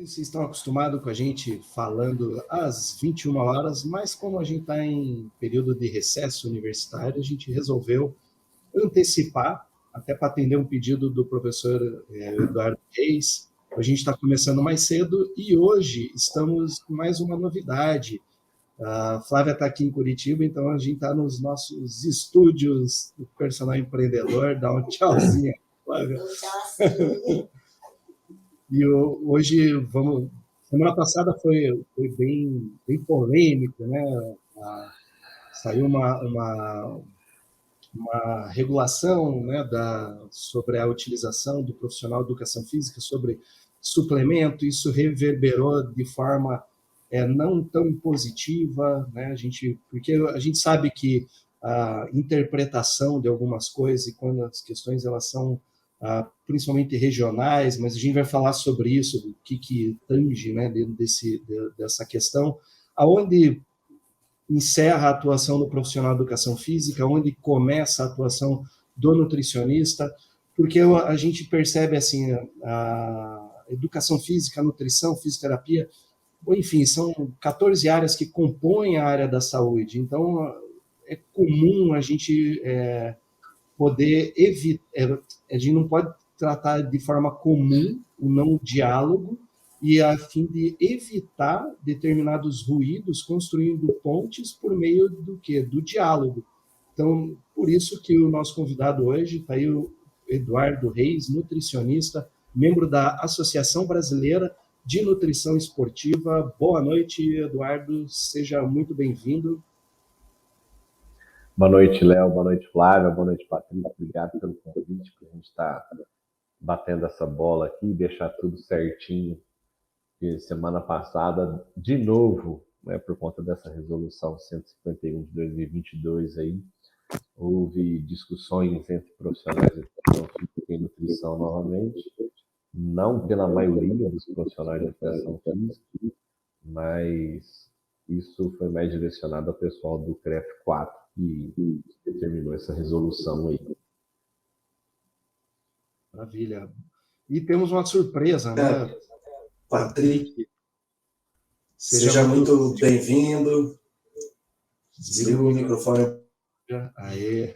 Vocês estão acostumados com a gente falando às 21 horas, mas como a gente está em período de recesso universitário, a gente resolveu antecipar, até para atender um pedido do professor Eduardo Reis. A gente está começando mais cedo e hoje estamos com mais uma novidade. A Flávia está aqui em Curitiba, então a gente está nos nossos estúdios do Personal Empreendedor. Dá um tchauzinho, Flávia. E hoje vamos. Semana passada foi bem polêmico, né? Saiu uma regulação, né, sobre a utilização do profissional de educação física sobre suplemento. Isso reverberou de forma não tão positiva, né? Porque a gente sabe que a interpretação de algumas coisas, e quando as questões elas são principalmente regionais, mas a gente vai falar sobre isso, o que tange, né, dentro dessa questão, aonde encerra a atuação do profissional de educação física, onde começa a atuação do nutricionista, porque a gente percebe assim, a educação física, a nutrição, fisioterapia, enfim, são 14 áreas que compõem a área da saúde. Então, é comum a gente poder evitar, a gente não pode tratar de forma comum o não diálogo, e a fim de evitar determinados ruídos, construindo pontes por meio do quê? Do diálogo. Então, por isso que o nosso convidado hoje está aí, o Eduardo Reis, nutricionista, membro da Associação Brasileira de Nutrição Esportiva. Boa noite, Eduardo, seja muito bem-vindo. Boa noite, Léo, boa noite, Flávia, boa noite, Patrícia, obrigado pelo convite, para a gente estar batendo essa bola aqui e deixar tudo certinho. Que semana passada, de novo, né, por conta dessa resolução 151 de 2022, aí, houve discussões entre profissionais de educação física e nutrição novamente, não pela maioria dos profissionais de educação física, mas isso foi mais direcionado ao pessoal do CREF 4, que determinou essa resolução aí. Maravilha. E temos uma surpresa, né? Patrick, seja muito bem-vindo. Desliga o microfone. Aê.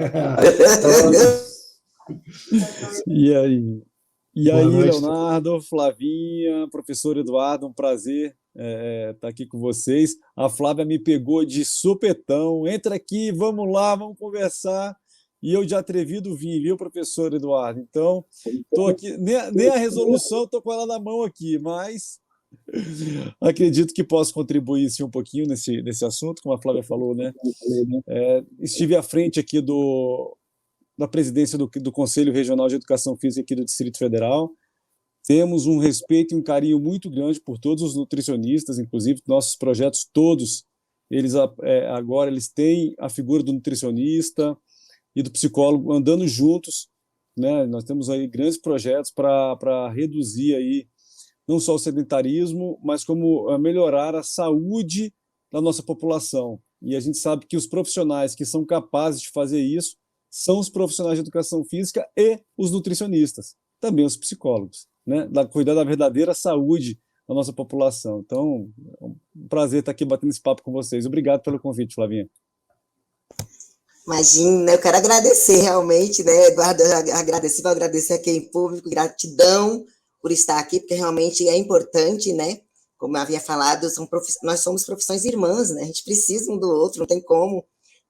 E aí, Leonardo, Flavinha, professor Eduardo, um prazer estar aqui com vocês. A Flávia me pegou de supetão. Entra aqui, vamos lá, vamos conversar. E eu de atrevido vim, viu, professor Eduardo? Então, estou aqui, nem a resolução estou com ela na mão aqui, mas acredito que posso contribuir sim, um pouquinho nesse assunto, como a Flávia falou, né? Estive à frente aqui da presidência do Conselho Regional de Educação Física aqui do Distrito Federal. Temos um respeito e um carinho muito grande por todos os nutricionistas, inclusive nossos projetos todos, agora eles têm a figura do nutricionista e do psicólogo andando juntos, né? Nós temos aí grandes projetos para reduzir aí não só o sedentarismo, mas como melhorar a saúde da nossa população. E a gente sabe que os profissionais que são capazes de fazer isso são os profissionais de educação física e os nutricionistas, também os psicólogos, né? Cuidar da verdadeira saúde da nossa população. Então, é um prazer estar aqui batendo esse papo com vocês. Obrigado pelo convite, Flavinha. Imagina, eu quero agradecer realmente, né, Eduardo, vou agradecer aqui em público, gratidão por estar aqui, porque realmente é importante, né, como eu havia falado, nós somos profissões irmãs, né, a gente precisa um do outro, não tem como,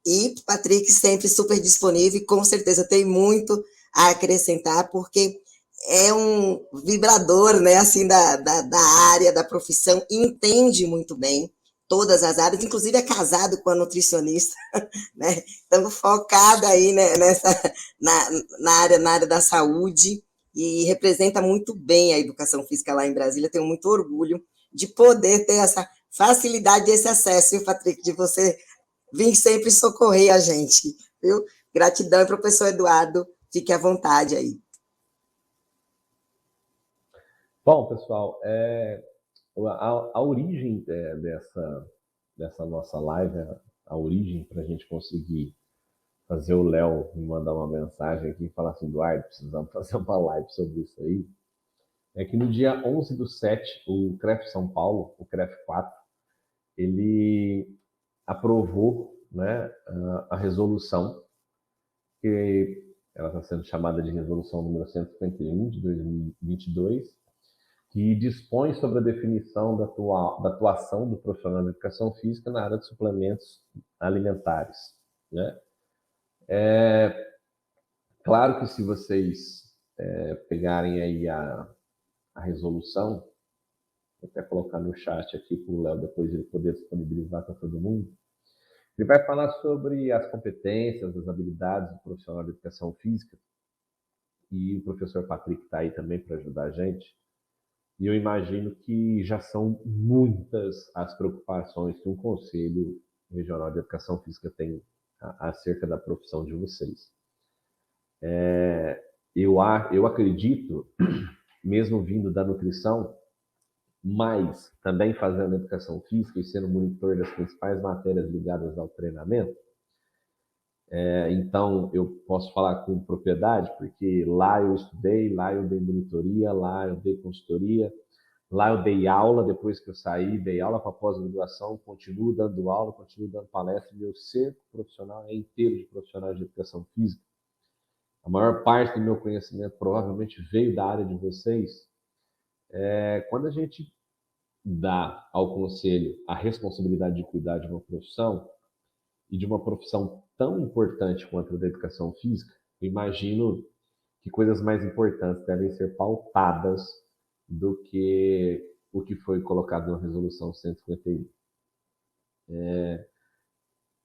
e Patrick sempre super disponível, e com certeza tem muito a acrescentar, porque é um vibrador, né, assim, da área, da profissão, entende muito bem todas as áreas, inclusive é casado com a nutricionista, né? Estamos focados aí, né, na área da saúde, e representa muito bem a educação física lá em Brasília. Tenho muito orgulho de poder ter essa facilidade, esse acesso, viu, Patrick, de você vir sempre socorrer a gente, viu? Gratidão, professor Eduardo, fique à vontade aí. Bom, pessoal, a origem dessa nossa live, a origem para a gente conseguir fazer o Léo me mandar uma mensagem aqui e falar assim, Eduardo, precisamos fazer uma live sobre isso aí, é que no dia 11/7, o CREF São Paulo, o CREF 4, ele aprovou, né, a resolução, que ela está sendo chamada de resolução número 151 de 2022, que dispõe sobre a definição da atuação do profissional de educação física na área de suplementos alimentares, né? Claro que se vocês pegarem aí a resolução, vou até colocar no chat aqui para o Léo depois ele poder disponibilizar para todo mundo, ele vai falar sobre as competências, as habilidades do profissional de educação física, e o professor Patrick está aí também para ajudar a gente. E eu imagino que já são muitas as preocupações que um Conselho Regional de Educação Física tem acerca da profissão de vocês. Eu acredito, mesmo vindo da nutrição, mas também fazendo educação física e sendo monitor das principais matérias ligadas ao treinamento, então eu posso falar com propriedade, porque lá eu estudei, lá eu dei monitoria, lá eu dei consultoria, lá eu dei aula, depois que eu saí, dei aula para pós-graduação, continuo dando aula, continuo dando palestra, meu cerco profissional é inteiro de profissionais de educação física. A maior parte do meu conhecimento provavelmente veio da área de vocês. Quando a gente dá ao conselho a responsabilidade de cuidar de uma profissão, e de uma profissão tão importante quanto a da educação física, eu imagino que coisas mais importantes devem ser pautadas do que o que foi colocado na Resolução 151.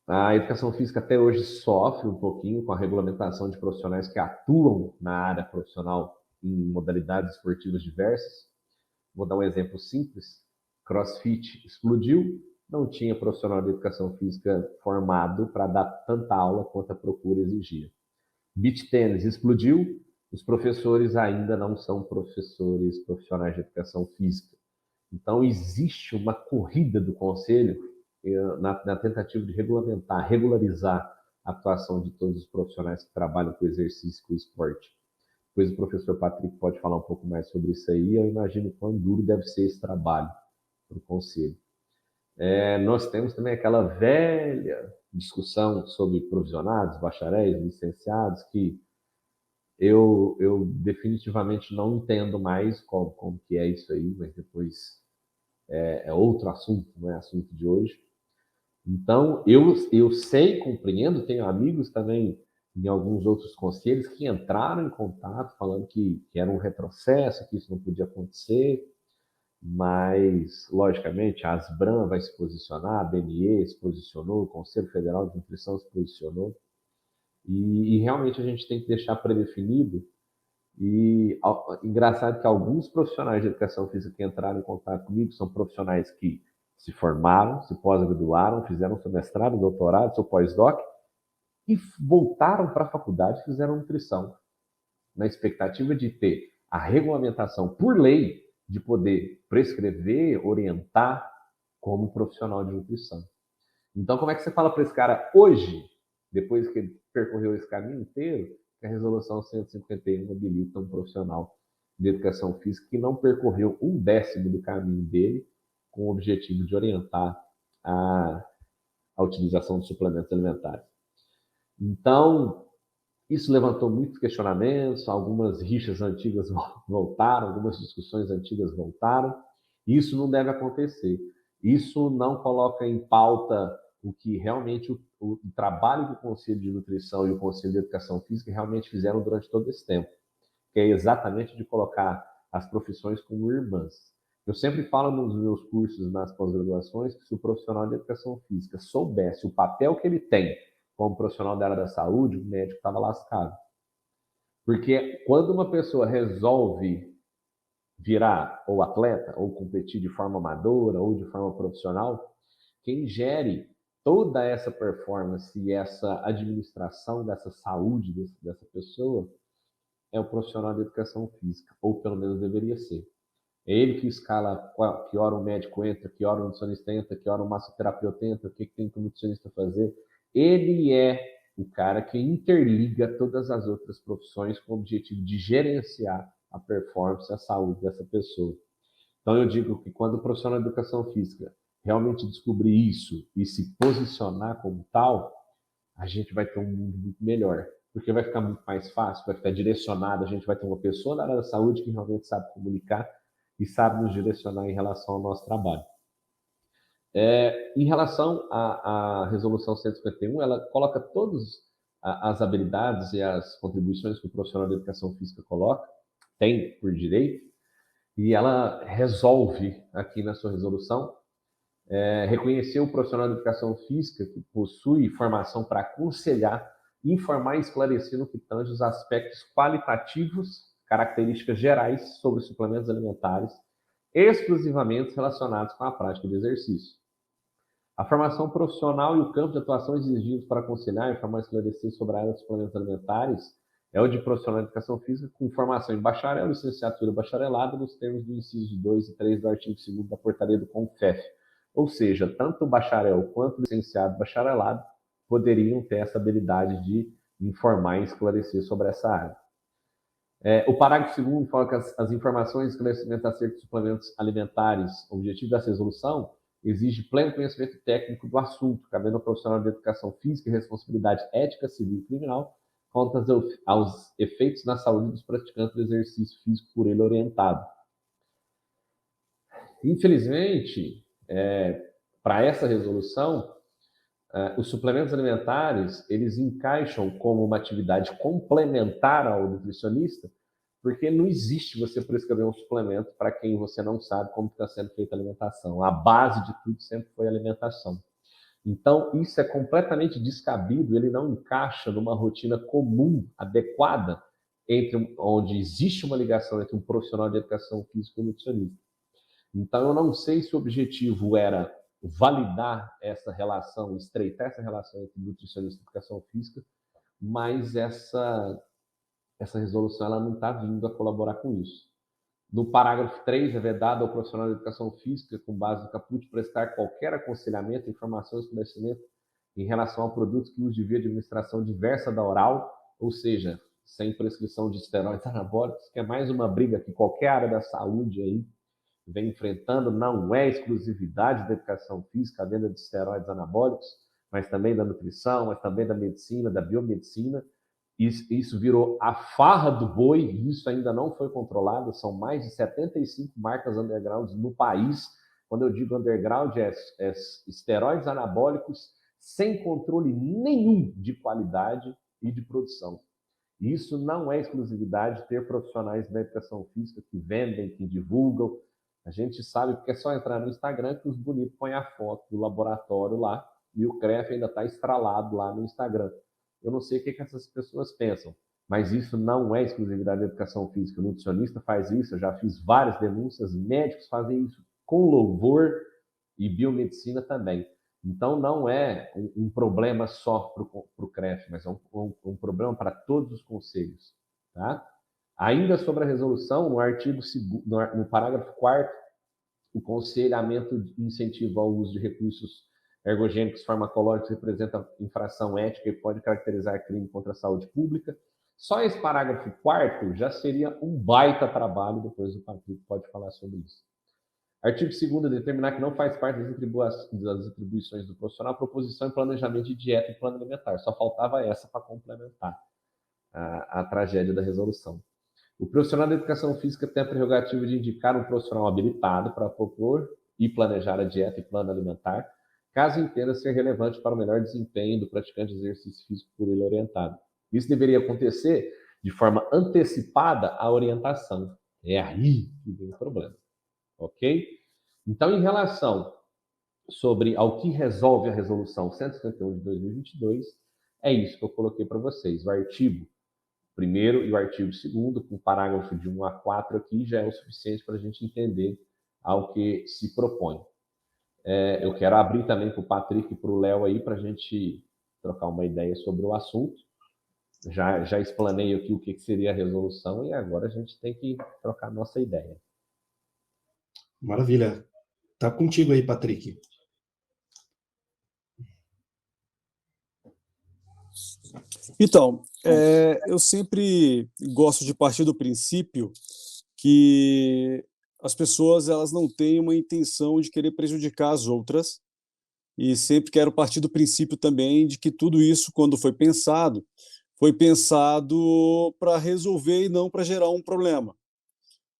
A educação física até hoje sofre um pouquinho com a regulamentação de profissionais que atuam na área profissional em modalidades esportivas diversas. Vou dar um exemplo simples. CrossFit explodiu, não tinha profissional de educação física formado para dar tanta aula quanto a procura exigia. Beach tênis explodiu, os professores ainda não são professores profissionais de educação física. Então, existe uma corrida do Conselho na tentativa de regulamentar, regularizar a atuação de todos os profissionais que trabalham com o exercício e com o esporte. Depois o professor Patrick pode falar um pouco mais sobre isso aí. Eu imagino quão duro deve ser esse trabalho para o Conselho. Nós temos também aquela velha discussão sobre provisionados, bacharéis, licenciados, que eu definitivamente não entendo mais como que é isso aí, mas depois é outro assunto, não é assunto de hoje. Então, eu sei, compreendo, tenho amigos também em alguns outros conselhos que entraram em contato falando que era um retrocesso, que isso não podia acontecer, mas, logicamente, a Asbram vai se posicionar, a BNE se posicionou, o Conselho Federal de Nutrição se posicionou, e realmente a gente tem que deixar predefinido. E engraçado que alguns profissionais de educação física que entraram em contato comigo são profissionais que se formaram, se pós-graduaram, fizeram seu mestrado, doutorado, seu pós-doc, e voltaram para a faculdade e fizeram nutrição, na expectativa de ter a regulamentação por lei de poder prescrever, orientar como profissional de nutrição. Então, como é que você fala para esse cara hoje, depois que ele percorreu esse caminho inteiro, que a Resolução 151 habilita um profissional de educação física que não percorreu 1/10 do caminho dele com o objetivo de orientar a utilização de suplementos alimentares? Então, isso levantou muitos questionamentos, algumas rixas antigas voltaram, algumas discussões antigas voltaram. Isso não deve acontecer. Isso não coloca em pauta o que realmente o trabalho do Conselho de Nutrição e o Conselho de Educação Física realmente fizeram durante todo esse tempo, que é exatamente de colocar as profissões como irmãs. Eu sempre falo nos meus cursos, nas pós-graduações, que se o profissional de educação física soubesse o papel que ele tem como profissional da área da saúde, o médico estava lascado. Porque quando uma pessoa resolve virar ou atleta, ou competir de forma amadora, ou de forma profissional, quem gere toda essa performance e essa administração dessa saúde dessa pessoa é o profissional de educação física, ou pelo menos deveria ser. É ele que escala que hora o médico entra, que hora o nutricionista entra, que hora o massoterapeuta entra, o que tem que o nutricionista fazer. Ele é o cara que interliga todas as outras profissões com o objetivo de gerenciar a performance, a saúde dessa pessoa. Então, eu digo que quando o profissional de educação física realmente descobrir isso e se posicionar como tal, a gente vai ter um mundo muito melhor, porque vai ficar muito mais fácil, vai ficar direcionado, a gente vai ter uma pessoa da área da saúde que realmente sabe comunicar e sabe nos direcionar em relação ao nosso trabalho. Em relação à resolução 151, ela coloca todas as habilidades e as contribuições que o profissional de educação física tem por direito, e ela resolve aqui na sua resolução reconhecer o profissional de educação física que possui formação para aconselhar, informar e esclarecer no que tange os aspectos qualitativos, características gerais sobre suplementos alimentares, exclusivamente relacionados com a prática de exercício. A formação profissional e o campo de atuação exigidos para aconselhar, informar e esclarecer sobre a área de suplementos alimentares é o de profissional de educação física com formação em bacharel, licenciatura, bacharelado, nos termos do inciso 2 e 3 do artigo 2º da portaria do CONFEF. Ou seja, tanto o bacharel quanto o licenciado bacharelado poderiam ter essa habilidade de informar e esclarecer sobre essa área. O parágrafo 2º fala que as informações e esclarecimentos acerca de suplementos alimentares, o objetivo dessa resolução, exige pleno conhecimento técnico do assunto, cabendo ao profissional de educação física e responsabilidade ética, civil e criminal quanto aos efeitos na saúde dos praticantes do exercício físico por ele orientado. Infelizmente, para essa resolução, os suplementos alimentares, eles encaixam como uma atividade complementar ao nutricionista, porque não existe você prescrever um suplemento para quem você não sabe como está sendo feita a alimentação. A base de tudo sempre foi a alimentação. Então, isso é completamente descabido, ele não encaixa numa rotina comum, adequada, onde existe uma ligação entre um profissional de educação física e um nutricionista. Então, eu não sei se o objetivo era validar essa relação, estreitar essa relação entre nutricionista e educação física, mas essa resolução ela não está vindo a colaborar com isso. No parágrafo 3, é vedado ao profissional de educação física, com base no caput, prestar qualquer aconselhamento, informação e esclarecimento em relação a produtos que usam de via de administração diversa da oral, ou seja, sem prescrição de esteroides anabólicos, que é mais uma briga que qualquer área da saúde aí vem enfrentando, não é exclusividade da educação física, a venda de esteroides anabólicos, mas também da nutrição, mas também da medicina, da biomedicina. Isso virou a farra do boi, e isso ainda não foi controlado, são mais de 75 marcas undergrounds no país. Quando eu digo underground, é esteroides anabólicos sem controle nenhum de qualidade e de produção. Isso não é exclusividade de ter profissionais da educação física que vendem, que divulgam. A gente sabe porque é só entrar no Instagram que os bonitos põem a foto do laboratório lá e o CREF ainda está estralado lá no Instagram. Eu não sei o que essas pessoas pensam, mas isso não é exclusividade da educação física. O nutricionista faz isso, eu já fiz várias denúncias, médicos fazem isso com louvor e biomedicina também. Então, não é um problema só para o CREF, mas é um problema para todos os conselhos. Tá? Ainda sobre a resolução, no parágrafo 4º, o conselhamento incentiva ao uso de recursos ergogênicos farmacológicos representa infração ética e pode caracterizar crime contra a saúde pública. Só esse parágrafo 4º já seria um baita trabalho, depois o Patrick pode falar sobre isso. Artigo 2º, determinar que não faz parte das atribuições do profissional proposição e planejamento de dieta e plano alimentar. Só faltava essa para complementar a tragédia da resolução. O profissional da educação física tem a prerrogativa de indicar um profissional habilitado para propor e planejar a dieta e plano alimentar, caso entenda ser relevante para o melhor desempenho do praticante de exercício físico por ele orientado. Isso deveria acontecer de forma antecipada à orientação. É aí que vem o problema. Ok? Então, em relação ao que resolve a resolução 151 de 2022, é isso que eu coloquei para vocês. O artigo 1º e o artigo 2º, com o parágrafo de 1 a 4 aqui, já é o suficiente para a gente entender ao que se propõe. Eu quero abrir também para o Patrick e para o Léo aí, para a gente trocar uma ideia sobre o assunto. Já explanei aqui o que seria a resolução e agora a gente tem que trocar nossa ideia. Maravilha. Tá contigo aí, Patrick. Então, eu sempre gosto de partir do princípio que as pessoas elas não têm uma intenção de querer prejudicar as outras, e sempre quero partir do princípio também de que tudo isso, quando foi pensado para resolver e não para gerar um problema,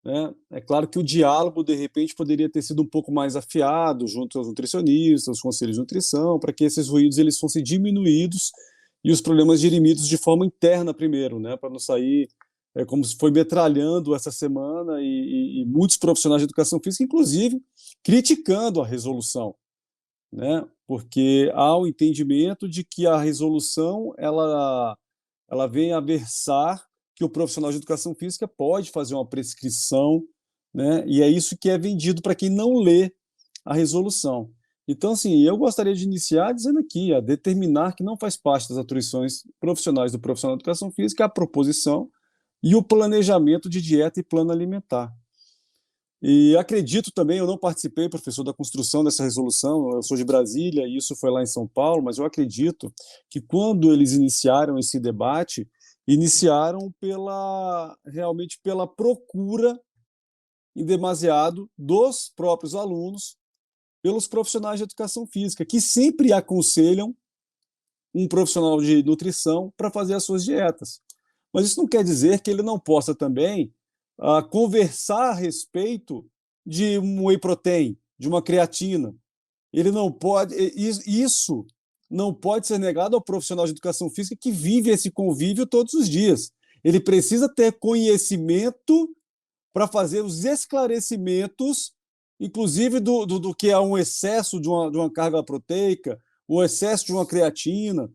né? É claro que o diálogo, de repente, poderia ter sido um pouco mais afiado junto aos nutricionistas, aos conselhos de nutrição, para que esses ruídos eles fossem diminuídos e os problemas dirimidos de forma interna primeiro, né? Para não sair como se foi metralhando essa semana e muitos profissionais de educação física, inclusive, criticando a resolução, né? Porque há o entendimento de que a resolução ela vem a versar que o profissional de educação física pode fazer uma prescrição, né? E é isso que é vendido para quem não lê a resolução. Então, assim, eu gostaria de iniciar dizendo aqui, a determinar que não faz parte das atribuições profissionais do profissional de educação física a proposição e o planejamento de dieta e plano alimentar. E acredito também, eu não participei, professor, da construção dessa resolução, eu sou de Brasília e isso foi lá em São Paulo, mas eu acredito que quando eles iniciaram esse debate, iniciaram realmente pela procura em demasiado dos próprios alunos pelos profissionais de educação física, que sempre aconselham um profissional de nutrição para fazer as suas dietas. Mas isso não quer dizer que ele não possa também conversar a respeito de um whey protein, de uma creatina. Ele não pode, isso não pode ser negado ao profissional de educação física que vive esse convívio todos os dias. Ele precisa ter conhecimento para fazer os esclarecimentos, inclusive do que é um excesso de uma carga proteica, o excesso de uma creatina,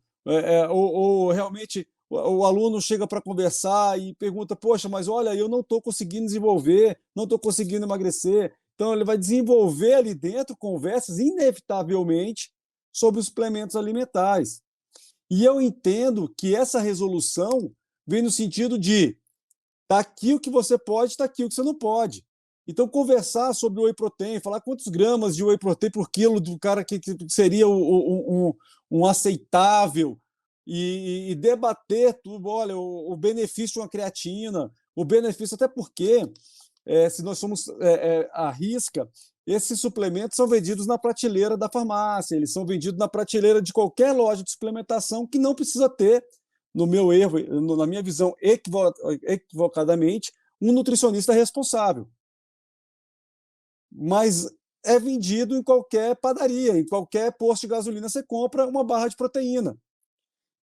ou realmente o aluno chega para conversar e pergunta, poxa, mas olha, eu não estou conseguindo desenvolver, não estou conseguindo emagrecer. Então, ele vai desenvolver ali dentro conversas, inevitavelmente, sobre os suplementos alimentares. E eu entendo que essa resolução vem no sentido de está aqui o que você pode, está aqui o que você não pode. Então, conversar sobre o whey protein, falar quantos gramas de whey protein por quilo do cara que seria um aceitável, e debater tudo, olha, o benefício de uma creatina, o benefício, até porque, se nós somos à risca, esses suplementos são vendidos na prateleira da farmácia, eles são vendidos na prateleira de qualquer loja de suplementação que não precisa ter, no meu erro, na minha visão, equivocadamente, um nutricionista responsável. Mas é vendido em qualquer padaria, em qualquer posto de gasolina você compra uma barra de proteína.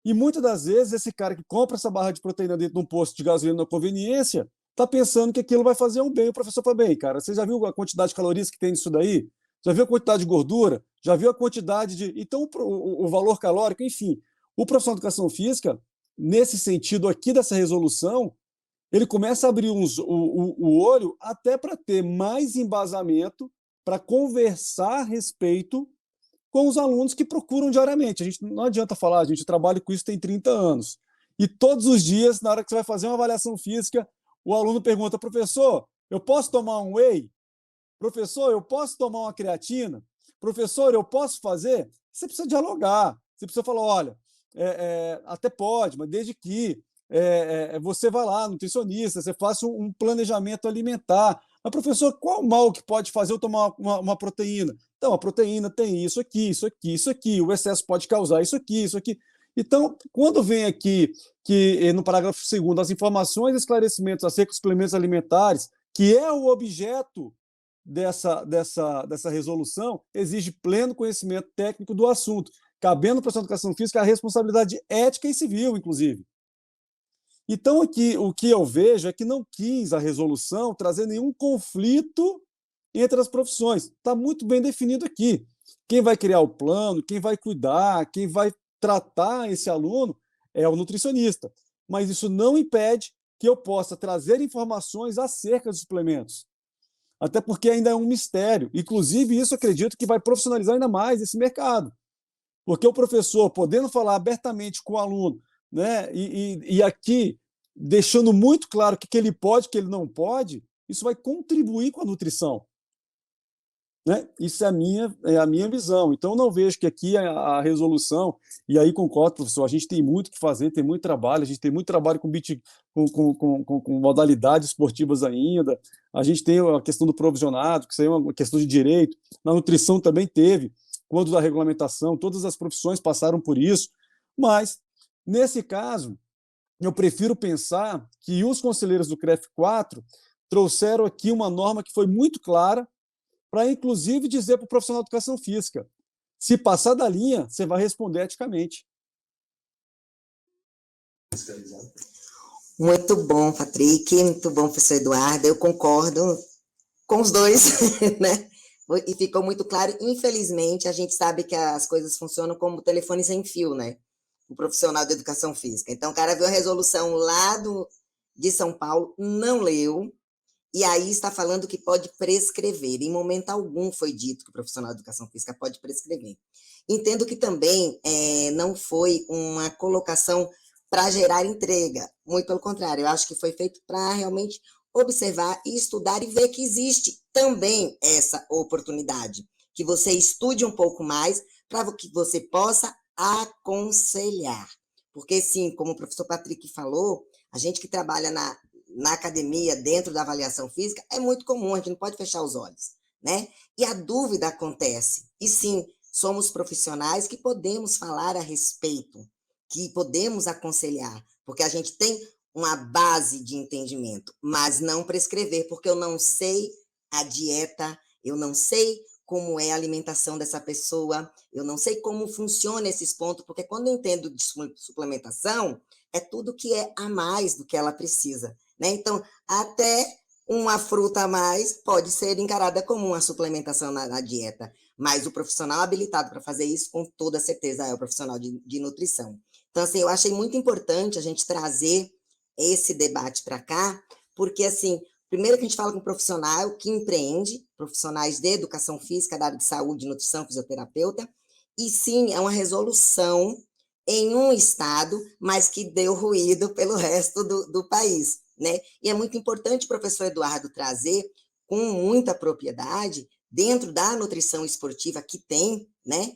E muitas das vezes esse cara que compra essa barra de proteína dentro de um posto de gasolina na conveniência está pensando que aquilo vai fazer um bem. O professor fala, bem, cara, você já viu a quantidade de calorias que tem nisso daí? Já viu a quantidade de gordura? Já viu a quantidade de... Então, o valor calórico, enfim. O profissional de educação física, nesse sentido aqui dessa resolução, ele começa a abrir o olho até para ter mais embasamento para conversar a respeito com os alunos que procuram diariamente. A gente não adianta falar, a gente trabalha com isso tem 30 anos. E todos os dias, na hora que você vai fazer uma avaliação física, o aluno pergunta, professor, eu posso tomar um whey? Professor, eu posso tomar uma creatina? Professor, eu posso fazer? Você precisa dialogar. Você precisa falar, olha, até pode, mas desde que você vá lá, nutricionista, você faça um planejamento alimentar. Mas, professor, qual o mal que pode fazer eu tomar uma proteína? Então, a proteína tem isso aqui, isso aqui, isso aqui, o excesso pode causar isso aqui, isso aqui. Então, quando vem aqui, que no parágrafo 2º, as informações e esclarecimentos acerca dos suplementos alimentares, que é o objeto dessa resolução, exige pleno conhecimento técnico do assunto, cabendo para a educação física a responsabilidade ética e civil, inclusive. Então, aqui, o que eu vejo é que não quis a resolução trazer nenhum conflito entre as profissões. Está muito bem definido aqui. Quem vai criar o plano, quem vai cuidar, quem vai tratar esse aluno é o nutricionista. Mas isso não impede que eu possa trazer informações acerca dos suplementos. Até porque ainda é um mistério. Inclusive, isso acredito que vai profissionalizar ainda mais esse mercado. Porque o professor, podendo falar abertamente com o aluno, né, e aqui, deixando muito claro o que ele pode, o que ele não pode, isso vai contribuir com a nutrição. Né? Isso é a minha visão. Então, eu não vejo que aqui a resolução, e aí concordo, professor, a gente tem muito que fazer, tem muito trabalho, a gente tem muito trabalho com modalidades esportivas ainda, a gente tem a questão do provisionado, que isso aí é uma questão de direito, na nutrição também teve, quando da regulamentação, todas as profissões passaram por isso, mas, nesse caso, eu prefiro pensar que os conselheiros do CREF 4 trouxeram aqui uma norma que foi muito clara, para, inclusive, dizer para o profissional de educação física, se passar da linha, você vai responder eticamente. Muito bom, Patrick, muito bom, professor Eduardo, eu concordo com os dois, né? E ficou muito claro, infelizmente, a gente sabe que as coisas funcionam como telefone sem fio, né? O profissional de educação física. Então, o cara viu a resolução lá de São Paulo, não leu, e aí está falando que pode prescrever. Em momento algum foi dito que o profissional de educação física pode prescrever. Entendo que também não foi uma colocação para gerar entrega. Muito pelo contrário, eu acho que foi feito para realmente observar e estudar e ver que existe também essa oportunidade. Que você estude um pouco mais para que você possa aconselhar. Porque, sim, como o professor Patrick falou, a gente que trabalha na academia, dentro da avaliação física, é muito comum, a gente não pode fechar os olhos, né? E a dúvida acontece. E sim, somos profissionais que podemos falar a respeito, que podemos aconselhar, porque a gente tem uma base de entendimento, mas não prescrever, porque eu não sei a dieta, eu não sei como é a alimentação dessa pessoa, eu não sei como funciona esses pontos, porque quando eu entendo de suplementação, é tudo que é a mais do que ela precisa. Né? Então, até uma fruta a mais pode ser encarada como uma suplementação na dieta, mas o profissional habilitado para fazer isso, com toda certeza, é o profissional de nutrição. Então, assim, eu achei muito importante a gente trazer esse debate para cá, porque, assim, primeiro que a gente fala com um profissional que empreende, profissionais de educação física, da área de saúde, nutrição, fisioterapeuta, e sim, é uma resolução em um estado, mas que deu ruído pelo resto do país. Né? E é muito importante o professor Eduardo trazer com muita propriedade, dentro da nutrição esportiva que tem, né,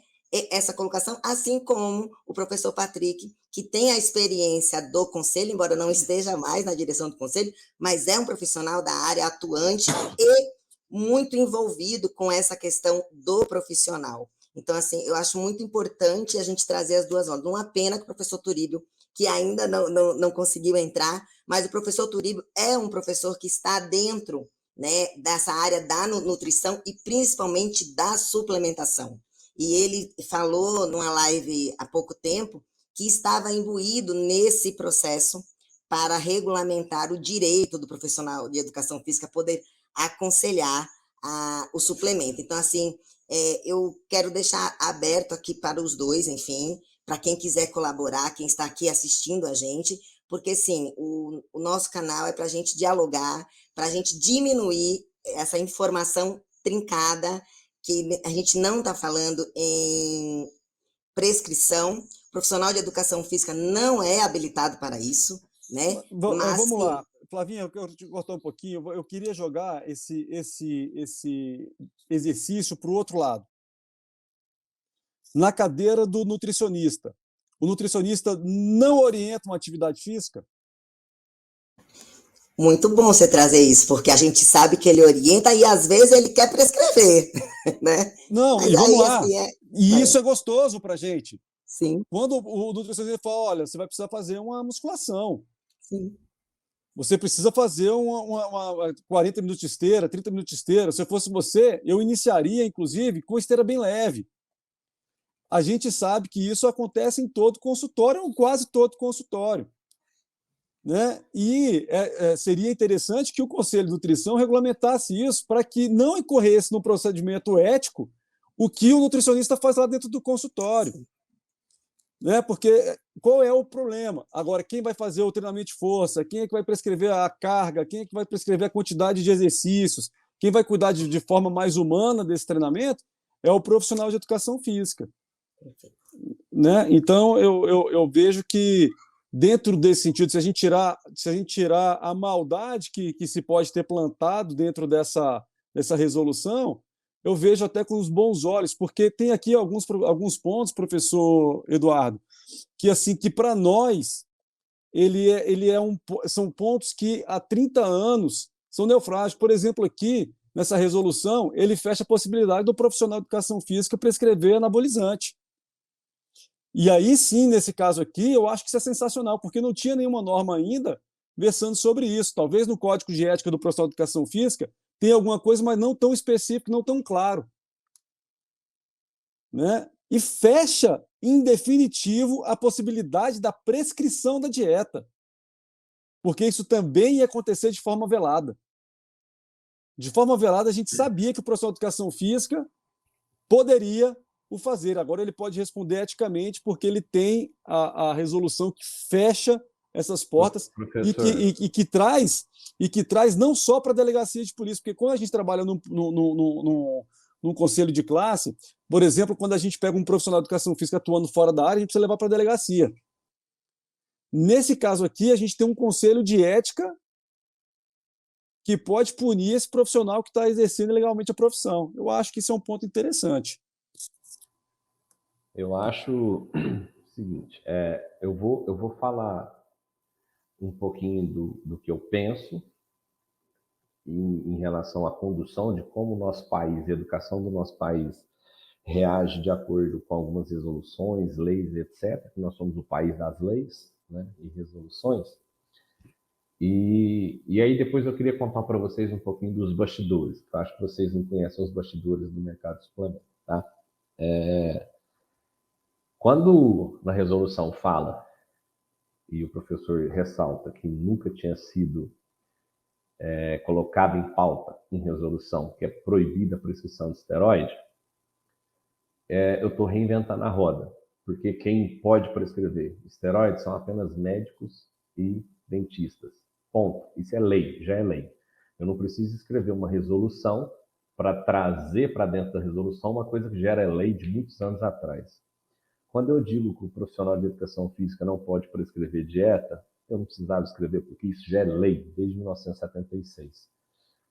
essa colocação, assim como o professor Patrick, que tem a experiência do conselho, embora não esteja mais na direção do conselho, mas é um profissional da área atuante e muito envolvido com essa questão do profissional. Então, assim, eu acho muito importante a gente trazer as duas ondas. Uma pena que o professor Turíbio, que ainda não conseguiu entrar, mas o professor Turíbio é um professor que está dentro, né, dessa área da nutrição e principalmente da suplementação. E ele falou numa live há pouco tempo que estava imbuído nesse processo para regulamentar o direito do profissional de educação física poder aconselhar o suplemento. Então, assim, eu quero deixar aberto aqui para os dois, enfim, para quem quiser colaborar, quem está aqui assistindo a gente, porque, sim, o nosso canal é para a gente dialogar, para a gente diminuir essa informação trincada, que a gente não está falando em prescrição. O profissional de educação física não é habilitado para isso, né? Mas, vamos lá. Flavinha, eu quero te cortar um pouquinho. Eu queria jogar esse exercício para o outro lado. Na cadeira do nutricionista. O nutricionista não orienta uma atividade física? Muito bom você trazer isso, porque a gente sabe que ele orienta e às vezes ele quer prescrever, né? Não, mas e vamos lá. Assim, e isso é gostoso para a gente. Sim. Quando o nutricionista fala, olha, você vai precisar fazer uma musculação. Sim. Você precisa fazer uma 40 minutos de esteira, 30 minutos de esteira. Se eu fosse você, eu iniciaria, inclusive, com esteira bem leve. A gente sabe que isso acontece em todo consultório, ou quase todo consultório. Né? E seria interessante que o Conselho de Nutrição regulamentasse isso para que não incorresse no procedimento ético o que o nutricionista faz lá dentro do consultório. Né? Porque qual é o problema? Agora, quem vai fazer o treinamento de força? Quem é que vai prescrever a carga? Quem é que vai prescrever a quantidade de exercícios? Quem vai cuidar de forma mais humana desse treinamento é o profissional de educação física. Né? Então, eu vejo que, dentro desse sentido, se a gente tirar a maldade que se pode ter plantado dentro dessa resolução, eu vejo até com os bons olhos, porque tem aqui alguns pontos, professor Eduardo, que assim, que para nós são pontos que há 30 anos são neofrágicos. Por exemplo, aqui, nessa resolução, ele fecha a possibilidade do profissional de educação física prescrever anabolizante. E aí sim, nesse caso aqui, eu acho que isso é sensacional, porque não tinha nenhuma norma ainda versando sobre isso. Talvez no Código de Ética do Profissional de Educação Física tenha alguma coisa, mas não tão específico, não tão claro. Né? E fecha, em definitivo, a possibilidade da prescrição da dieta, porque isso também ia acontecer de forma velada. De forma velada, a gente sabia que o profissional de educação física poderia o fazer. Agora ele pode responder eticamente, porque ele tem a resolução que fecha essas portas e que traz não só para a delegacia de polícia, porque quando a gente trabalha num conselho de classe, por exemplo, quando a gente pega um profissional de educação física atuando fora da área, a gente precisa levar para a delegacia. Nesse caso aqui, a gente tem um conselho de ética que pode punir esse profissional que está exercendo ilegalmente a profissão. Eu acho que isso é um ponto interessante. Eu acho o seguinte, eu vou falar um pouquinho do que eu penso em relação à condução de como o nosso país, a educação do nosso país reage de acordo com algumas resoluções, leis, etc. Nós somos o país das leis, né, e resoluções. E aí depois eu queria contar para vocês um pouquinho dos bastidores, que eu acho que vocês não conhecem os bastidores do mercado de suplemento, tá? Quando na resolução fala, e o professor ressalta que nunca tinha sido colocado em pauta em resolução, que é proibida a prescrição de esteroide, eu estou reinventando a roda, porque quem pode prescrever esteroides são apenas médicos e dentistas. Ponto. Isso é lei, já é lei. Eu não preciso escrever uma resolução para trazer para dentro da resolução uma coisa que já era lei de muitos anos atrás. Quando eu digo que o profissional de educação física não pode prescrever dieta, eu não precisava escrever, porque isso já é lei desde 1976.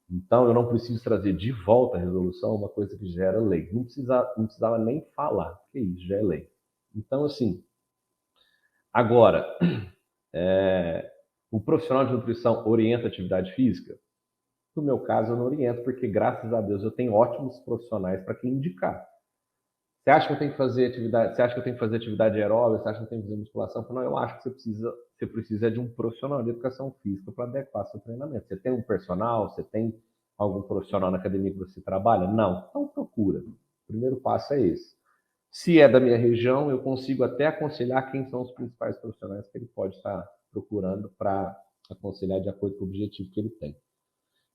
Então, eu não preciso trazer de volta a resolução uma coisa que já era lei. Não precisava nem falar, porque isso já é lei. Então, assim, agora, o profissional de nutrição orienta atividade física? No meu caso, eu não oriento, porque, graças a Deus, eu tenho ótimos profissionais para quem indicar. Você acha que eu tenho que fazer atividade? Você acha que eu tenho que fazer atividade aeróbica? Você acha que eu tenho que fazer musculação? Não, eu acho que você precisa de um profissional de educação física para adequar seu treinamento. Você tem um personal? Você tem algum profissional na academia que você trabalha? Não. Então procura. O primeiro passo é esse. Se é da minha região, eu consigo até aconselhar quem são os principais profissionais que ele pode estar procurando para aconselhar de acordo com o objetivo que ele tem.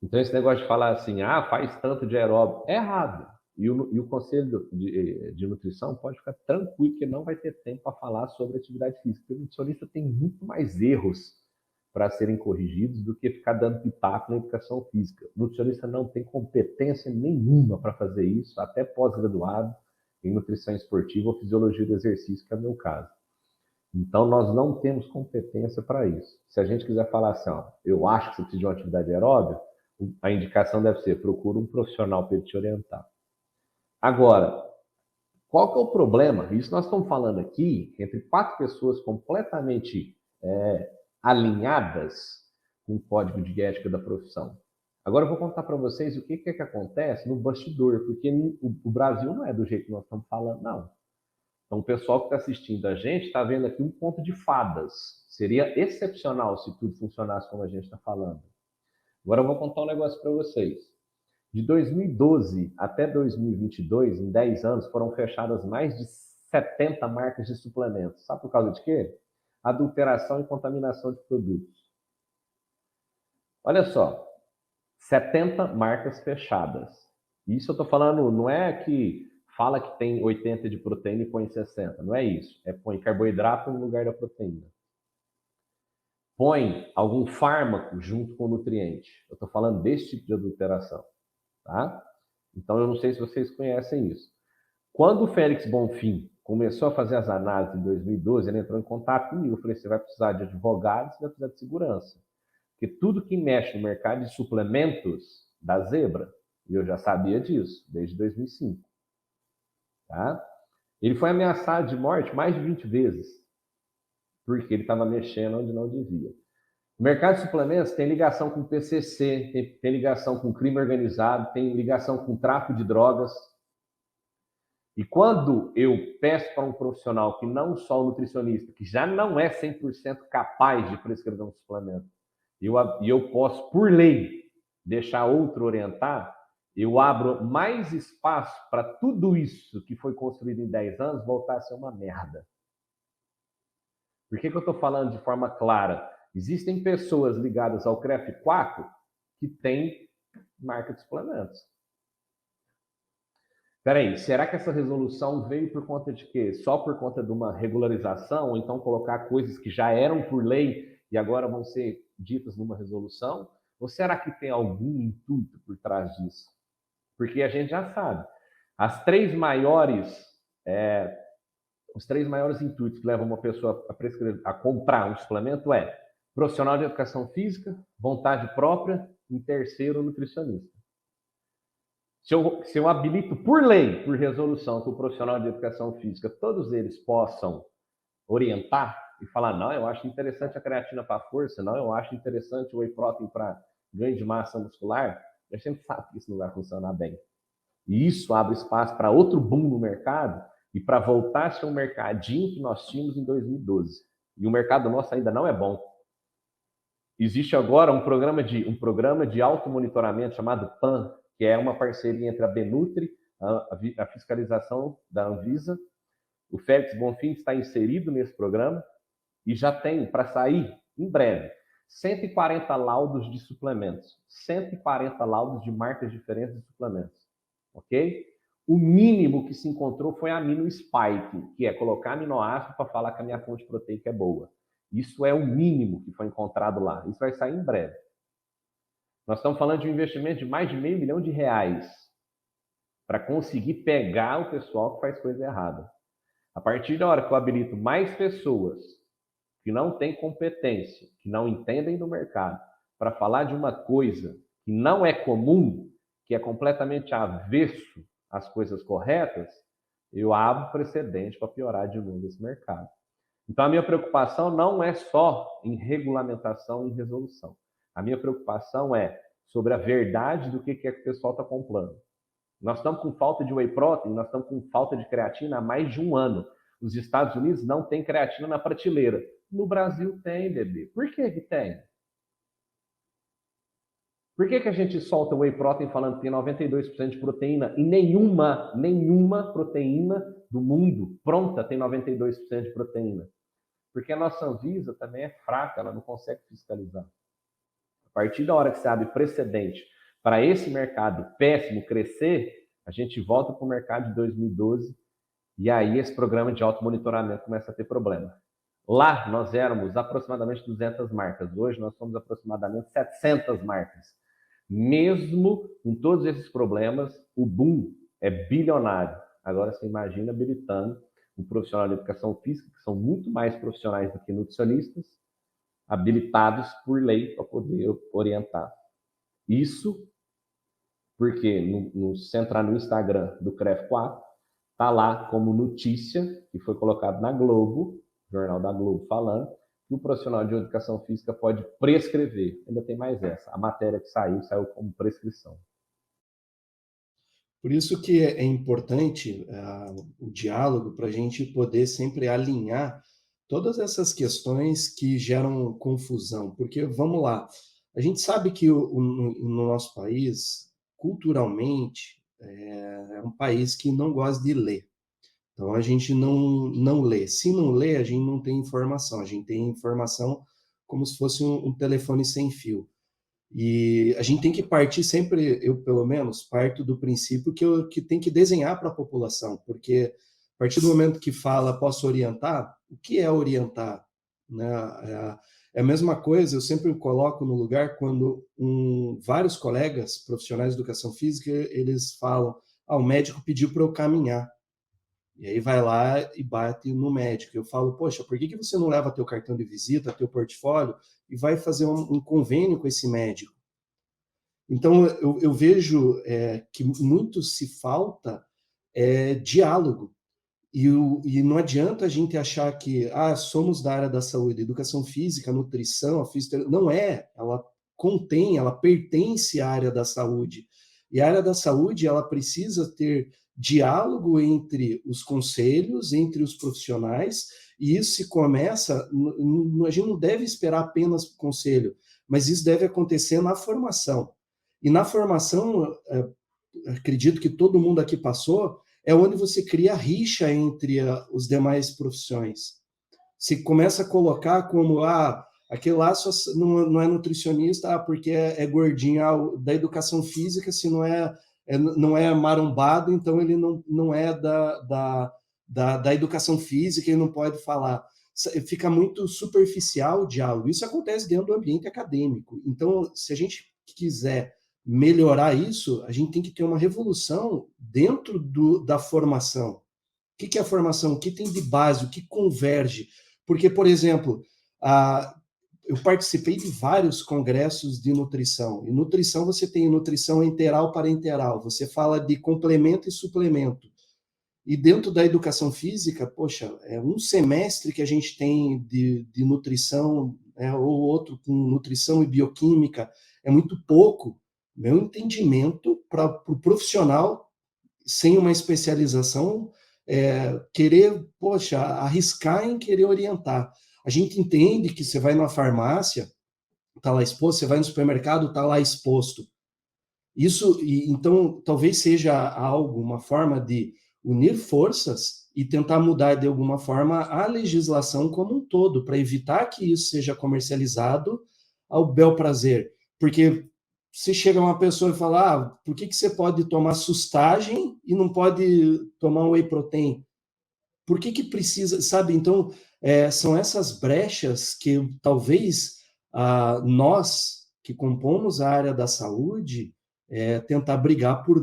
Então, esse negócio de falar assim, faz tanto de aeróbico, é errado. E o conselho de nutrição pode ficar tranquilo que não vai ter tempo para falar sobre atividade física. Porque o nutricionista tem muito mais erros para serem corrigidos do que ficar dando pitaco na educação física. O nutricionista não tem competência nenhuma para fazer isso, até pós-graduado em nutrição esportiva ou fisiologia do exercício, que é o meu caso. Então, nós não temos competência para isso. Se a gente quiser falar assim, eu acho que você precisa de uma atividade aeróbica, a indicação deve ser, procura um profissional para ele te orientar. Agora, qual que é o problema? Isso nós estamos falando aqui entre 4 pessoas completamente alinhadas com o código de ética da profissão. Agora eu vou contar para vocês o que acontece no bastidor, porque o Brasil não é do jeito que nós estamos falando, não. Então, o pessoal que está assistindo a gente está vendo aqui um conto de fadas. Seria excepcional se tudo funcionasse como a gente está falando. Agora eu vou contar um negócio para vocês. De 2012 até 2022, em 10 anos, foram fechadas mais de 70 marcas de suplementos. Sabe por causa de quê? Adulteração e contaminação de produtos. Olha só, 70 marcas fechadas. Isso eu estou falando, não é que fala que tem 80 de proteína e põe 60. Não é isso. Põe carboidrato no lugar da proteína. Põe algum fármaco junto com o nutriente. Eu estou falando desse tipo de adulteração. Tá? Então, eu não sei se vocês conhecem isso. Quando o Félix Bonfim começou a fazer as análises em 2012, ele entrou em contato comigo. Eu falei, você vai precisar de advogados, você vai precisar de segurança. Porque tudo que mexe no mercado de suplementos da zebra. E eu já sabia disso, desde 2005. Tá? Ele foi ameaçado de morte mais de 20 vezes, porque ele estava mexendo onde não devia. O mercado de suplementos tem ligação com PCC, tem ligação com crime organizado, tem ligação com tráfico de drogas. E quando eu peço para um profissional que não só o nutricionista, que já não é 100% capaz de prescrever um suplemento, e eu posso, por lei, deixar outro orientar, eu abro mais espaço para tudo isso que foi construído em 10 anos voltar a ser uma merda. Por que eu estou falando de forma clara? Existem pessoas ligadas ao CREF4 que têm marca de suplementos. Peraí, será que essa resolução veio por conta de quê? Só por conta de uma regularização? Ou então colocar coisas que já eram por lei e agora vão ser ditas numa resolução? Ou será que tem algum intuito por trás disso? Porque a gente já sabe. Os três maiores intuitos que levam uma pessoa a comprar um suplemento é profissional de educação física, vontade própria, em terceiro, nutricionista. Se eu habilito por lei, por resolução, que o profissional de educação física, todos eles possam orientar e falar, não, eu acho interessante a creatina para força, não, eu acho interessante o whey protein para ganho de massa muscular, a gente sabe que isso não vai funcionar bem. E isso abre espaço para outro boom no mercado e para voltar a ser um mercadinho que nós tínhamos em 2012. E o mercado nosso ainda não é bom. Existe agora um programa de automonitoramento chamado PAN, que é uma parceria entre a Benutri, a fiscalização da Anvisa. O Félix Bonfim está inserido nesse programa e já tem, para sair em breve, 140 laudos de suplementos, 140 laudos de marcas diferentes de suplementos, ok? O mínimo que se encontrou foi amino spike, que é colocar aminoácido para falar que a minha fonte proteica é boa. Isso é o mínimo que foi encontrado lá. Isso vai sair em breve. Nós estamos falando de um investimento de mais de R$500 milhões para conseguir pegar o pessoal que faz coisa errada. A partir da hora que eu habilito mais pessoas que não têm competência, que não entendem do mercado, para falar de uma coisa que não é comum, que é completamente avesso às coisas corretas, eu abro precedente para piorar de novo esse mercado. Então, a minha preocupação não é só em regulamentação e resolução. A minha preocupação é sobre a verdade do que é que o pessoal está comprando. Nós estamos com falta de whey protein, nós estamos com falta de creatina há mais de um ano. Os Estados Unidos não têm creatina na prateleira. No Brasil tem, bebê. Por que que tem? Por que que a gente solta o whey protein falando que tem 92% de proteína e nenhuma proteína do mundo pronta tem 92% de proteína? Porque a nossa Anvisa também é fraca, ela não consegue fiscalizar. A partir da hora que você abre precedente para esse mercado péssimo crescer, a gente volta para o mercado de 2012 e aí esse programa de automonitoramento começa a ter problema. Lá nós éramos aproximadamente 200 marcas, hoje nós somos aproximadamente 700 marcas. Mesmo com todos esses problemas, o boom é bilionário. Agora você imagina habilitando um profissional de educação física, que são muito mais profissionais do que nutricionistas, habilitados por lei para poder orientar. Isso porque se entrar no Instagram do CREF4, está lá como notícia, que foi colocado na Globo, Jornal da Globo falando, que o profissional de educação física pode prescrever. Ainda tem mais essa. A matéria que saiu como prescrição. Por isso que é importante o diálogo para a gente poder sempre alinhar todas essas questões que geram confusão. Porque, vamos lá, a gente sabe que no nosso país, culturalmente, é um país que não gosta de ler. Então, a gente não lê. Se não lê, a gente não tem informação. A gente tem informação como se fosse um telefone sem fio. E a gente tem que partir sempre, eu pelo menos, parto do princípio que tem que desenhar para a população, porque a partir do momento que fala, posso orientar, o que é orientar? Né? É a mesma coisa, eu sempre me coloco no lugar quando vários colegas profissionais de educação física, eles falam, o médico pediu para eu caminhar. E aí vai lá e bate no médico. Eu falo, poxa, por que você não leva teu cartão de visita, teu portfólio e vai fazer um convênio com esse médico? Então, eu vejo que muito se falta diálogo. E não adianta a gente achar que somos da área da saúde, educação física, nutrição, a fisioterapia. Não é, ela pertence à área da saúde. E a área da saúde, ela precisa ter diálogo entre os conselhos, entre os profissionais, e isso se começa, a gente não deve esperar apenas o conselho, mas isso deve acontecer na formação. E na formação, acredito que todo mundo aqui passou, é onde você cria rixa entre os demais profissões. Você começa a colocar como, aquele lá não é nutricionista, porque é gordinho, da educação física, se não é marombado, então ele não é da educação física e não pode falar. Fica muito superficial o diálogo. Isso acontece dentro do ambiente acadêmico. Então, se a gente quiser melhorar isso, a gente tem que ter uma revolução dentro da formação. O que é a formação? O que tem de base? O que converge? Porque, por exemplo, eu participei de vários congressos de nutrição. E nutrição, você tem nutrição enteral para enteral. Você fala de complemento e suplemento. E dentro da educação física, poxa, é um semestre que a gente tem de nutrição, ou outro com nutrição e bioquímica, é muito pouco. Meu entendimento para o profissional, sem uma especialização, querer, arriscar em querer orientar. A gente entende que você vai numa farmácia, está lá exposto, você vai no supermercado, está lá exposto. Então, talvez seja algo, uma forma de unir forças e tentar mudar de alguma forma a legislação como um todo, para evitar que isso seja comercializado ao bel prazer. Porque se chega uma pessoa e fala, por que você pode tomar sustagem e não pode tomar whey protein? Por que precisa, sabe? Então, são essas brechas que talvez nós, que compomos a área da saúde, tentar brigar por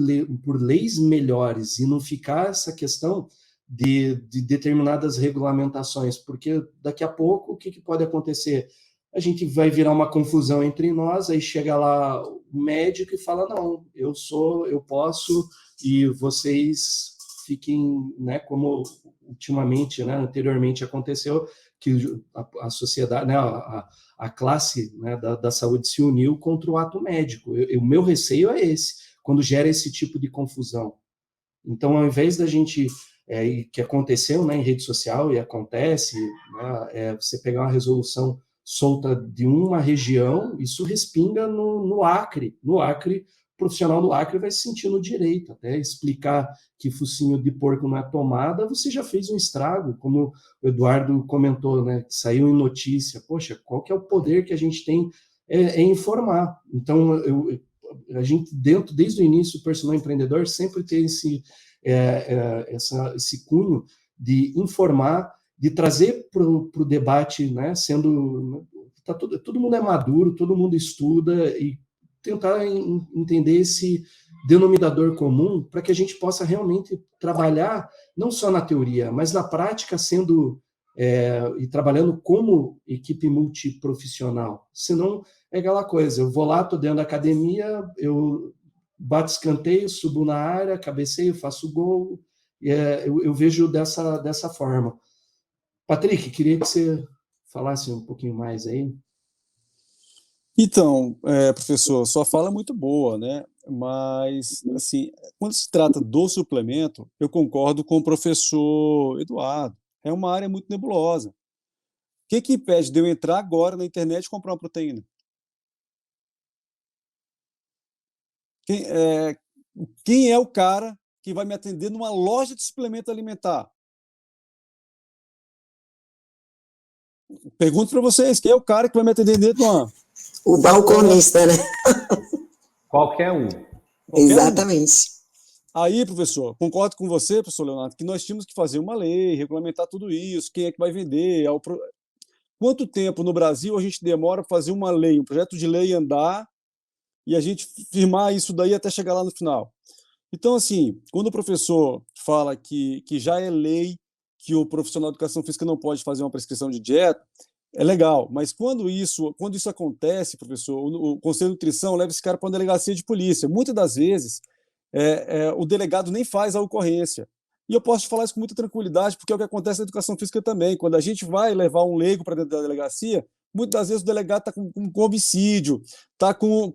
leis melhores e não ficar essa questão de determinadas regulamentações, porque daqui a pouco o que pode acontecer? A gente vai virar uma confusão entre nós, aí chega lá o médico e fala, não, eu posso, e vocês fiquem, né, como ultimamente, né, anteriormente aconteceu, que a sociedade, né, a classe, né, da saúde se uniu contra o ato médico. O meu receio é esse, quando gera esse tipo de confusão. Então, ao invés da gente, que aconteceu, né, em rede social, e acontece, né, você pegar uma resolução solta de uma região, isso respinga no Acre. No Acre, o profissional do Acre vai se sentir no direito, até explicar que focinho de porco não é tomada, você já fez um estrago, como o Eduardo comentou, né, que saiu em notícia. Poxa, qual que é o poder que a gente tem informar? Então, a gente, desde o início, o personal empreendedor sempre tem esse cunho de informar, de trazer para o debate, né, todo mundo é maduro, todo mundo estuda, e tentar entender esse denominador comum para que a gente possa realmente trabalhar não só na teoria, mas na prática, e trabalhando como equipe multiprofissional. Senão é aquela coisa, eu vou lá, estou dentro da academia, eu bato escanteio, subo na área, cabeceio, faço gol, eu vejo dessa forma. Patrick, queria que você falasse um pouquinho mais aí. Então, professor, sua fala é muito boa, né? Mas, assim, quando se trata do suplemento, eu concordo com o professor Eduardo. É uma área muito nebulosa. O que impede de eu entrar agora na internet e comprar uma proteína? Quem é o cara que vai me atender numa loja de suplemento alimentar? Pergunto para vocês, quem é o cara que vai me atender dentro de uma... O balconista, né? Qualquer um. Exatamente. Aí, professor, concordo com você, professor Leonardo, que nós tínhamos que fazer uma lei, regulamentar tudo isso, quem é que vai vender. Quanto tempo no Brasil a gente demora para fazer uma lei, um projeto de lei andar e a gente firmar isso daí até chegar lá no final? Então, assim, quando o professor fala que já é lei que o profissional de educação física não pode fazer uma prescrição de dieta, é legal, mas quando isso acontece, professor, o Conselho de Nutrição leva esse cara para uma delegacia de polícia. Muitas das vezes, o delegado nem faz a ocorrência. E eu posso te falar isso com muita tranquilidade, porque é o que acontece na educação física também. Quando a gente vai levar um leigo para dentro da delegacia, muitas das vezes o delegado está com homicídio, está com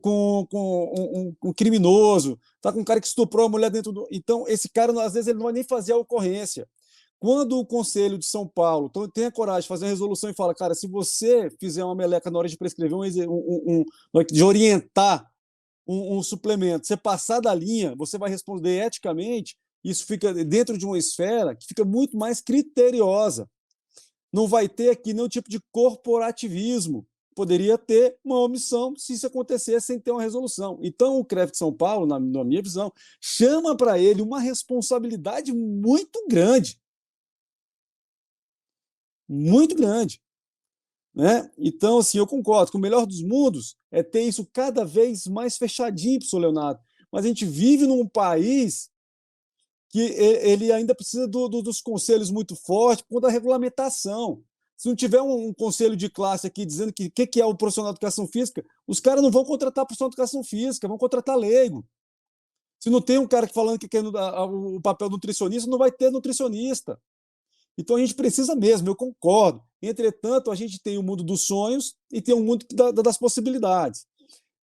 um criminoso, está com um cara que estuprou a mulher dentro do... Então, esse cara, às vezes, ele não vai nem fazer a ocorrência. Quando o Conselho de São Paulo tem a coragem de fazer uma resolução e fala, cara, se você fizer uma meleca na hora de prescrever, de orientar um suplemento, você passar da linha, você vai responder eticamente, isso fica dentro de uma esfera que fica muito mais criteriosa. Não vai ter aqui nenhum tipo de corporativismo. Poderia ter uma omissão se isso acontecesse sem ter uma resolução. Então, o CREF de São Paulo, na minha visão, chama para ele uma responsabilidade muito grande. Muito grande. Né? Então, assim, eu concordo que o melhor dos mundos é ter isso cada vez mais fechadinho, professor Leonardo. Mas a gente vive num país que ele ainda precisa dos conselhos muito fortes por conta da regulamentação. Se não tiver um conselho de classe aqui dizendo que é o profissional de educação física, os caras não vão contratar profissional de educação física, vão contratar leigo. Se não tem um cara falando que quer o papel nutricionista, não vai ter nutricionista. Então a gente precisa mesmo, eu concordo. Entretanto, a gente tem o mundo dos sonhos e tem o mundo das possibilidades.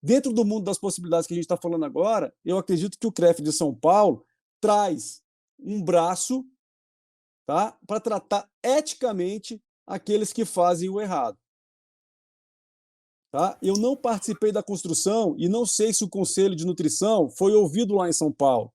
Dentro do mundo das possibilidades que a gente está falando agora, eu acredito que o CREF de São Paulo traz um braço, tá, para tratar eticamente aqueles que fazem o errado. Tá? Eu não participei da construção e não sei se o Conselho de Nutrição foi ouvido lá em São Paulo.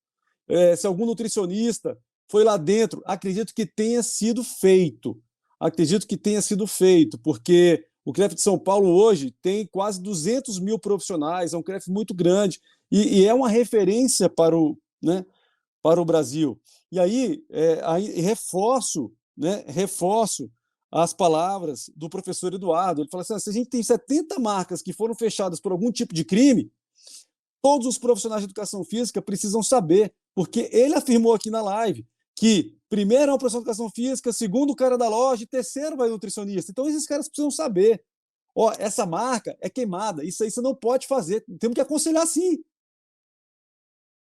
Se algum nutricionista foi lá dentro, acredito que tenha sido feito. Acredito que tenha sido feito, porque o CREF de São Paulo hoje tem quase 200 mil profissionais, é um CREF muito grande e é uma referência para o Brasil. E aí reforço as palavras do professor Eduardo. Ele fala assim, se a gente tem 70 marcas que foram fechadas por algum tipo de crime, todos os profissionais de educação física precisam saber, porque ele afirmou aqui na live que primeiro é um profissional de educação física, segundo o cara da loja, e terceiro vai o nutricionista. Então esses caras precisam saber. Essa marca é queimada, isso aí você não pode fazer. Temos que aconselhar sim.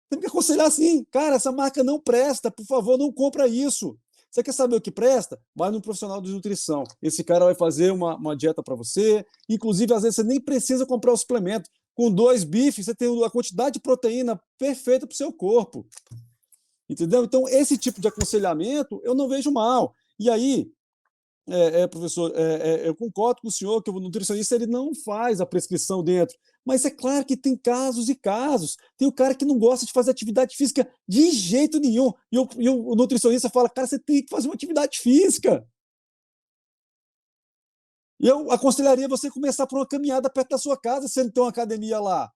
Temos que aconselhar sim. Cara, essa marca não presta, por favor, não compra isso. Você quer saber o que presta? Vai no profissional de nutrição. Esse cara vai fazer uma dieta para você. Inclusive, às vezes, você nem precisa comprar o suplemento. Com 2 bifes, você tem a quantidade de proteína perfeita para o seu corpo. Entendeu? Então, esse tipo de aconselhamento eu não vejo mal. E aí, professor, eu concordo com o senhor que o nutricionista ele não faz a prescrição dentro. Mas é claro que tem casos e casos. Tem o cara que não gosta de fazer atividade física de jeito nenhum. E o nutricionista fala, cara, você tem que fazer uma atividade física. E eu aconselharia você começar por uma caminhada perto da sua casa, se não tem uma academia lá.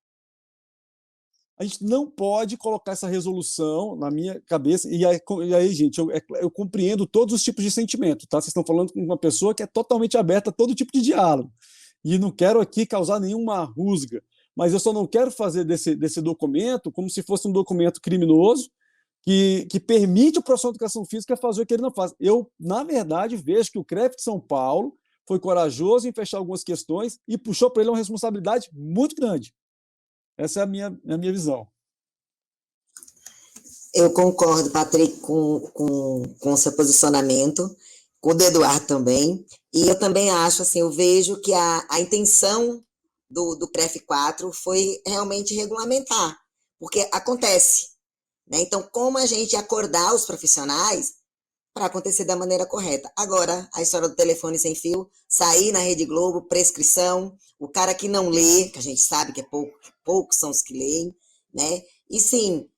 A gente não pode colocar essa resolução na minha cabeça. E aí gente, eu compreendo todos os tipos de sentimento. Tá? Vocês estão falando com uma pessoa que é totalmente aberta a todo tipo de diálogo. E não quero aqui causar nenhuma rusga. Mas eu só não quero fazer desse documento como se fosse um documento criminoso que permite o profissional de educação física fazer o que ele não faz. Eu, na verdade, vejo que o CREF de São Paulo foi corajoso em fechar algumas questões e puxou para ele uma responsabilidade muito grande. Essa é a minha visão. Eu concordo, Patrick, com o seu posicionamento, com o do Eduardo também, e eu também acho, assim, eu vejo que a intenção do CREF 4 foi realmente regulamentar, porque acontece, né? Então, como a gente acordar os profissionais para acontecer da maneira correta. Agora, a história do telefone sem fio, sair na Rede Globo, prescrição, o cara que não lê, que a gente sabe que é poucos são os que leem, né? E sim,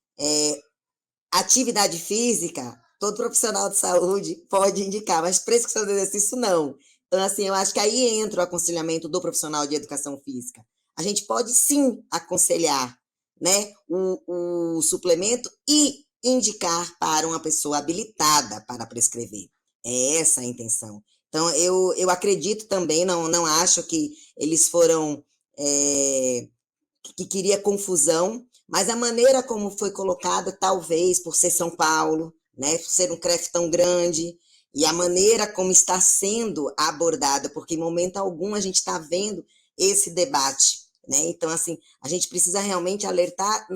atividade física, todo profissional de saúde pode indicar, mas prescrição de exercício não. Então, assim, eu acho que aí entra o aconselhamento do profissional de educação física. A gente pode sim aconselhar, né, o suplemento e indicar para uma pessoa habilitada para prescrever. É essa a intenção. Então, eu acredito também, não acho que eles foram, que queria confusão, mas a maneira como foi colocada, talvez por ser São Paulo, né, por ser um CREF tão grande, e a maneira como está sendo abordada, porque em momento algum a gente está vendo esse debate, né? Então, assim, a gente precisa realmente alertar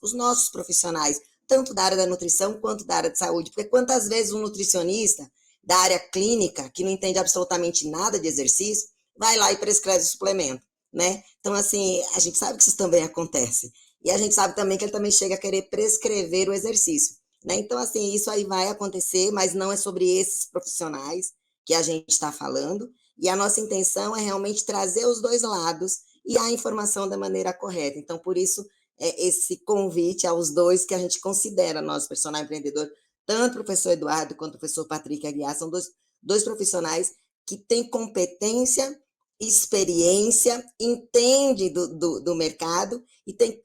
os nossos profissionais, tanto da área da nutrição quanto da área de saúde, porque quantas vezes um nutricionista da área clínica, que não entende absolutamente nada de exercício, vai lá e prescreve suplemento, né? Então, assim, a gente sabe que isso também acontece. E a gente sabe também que ele também chega a querer prescrever o exercício, né? Então, assim, isso aí vai acontecer, mas não é sobre esses profissionais que a gente está falando. E a nossa intenção é realmente trazer os dois lados e a informação da maneira correta. Então, por isso, esse convite aos dois que a gente considera nosso personal empreendedor, tanto o professor Eduardo quanto o professor Patrick Aguiar, são dois profissionais que têm competência, experiência, entende do mercado e tem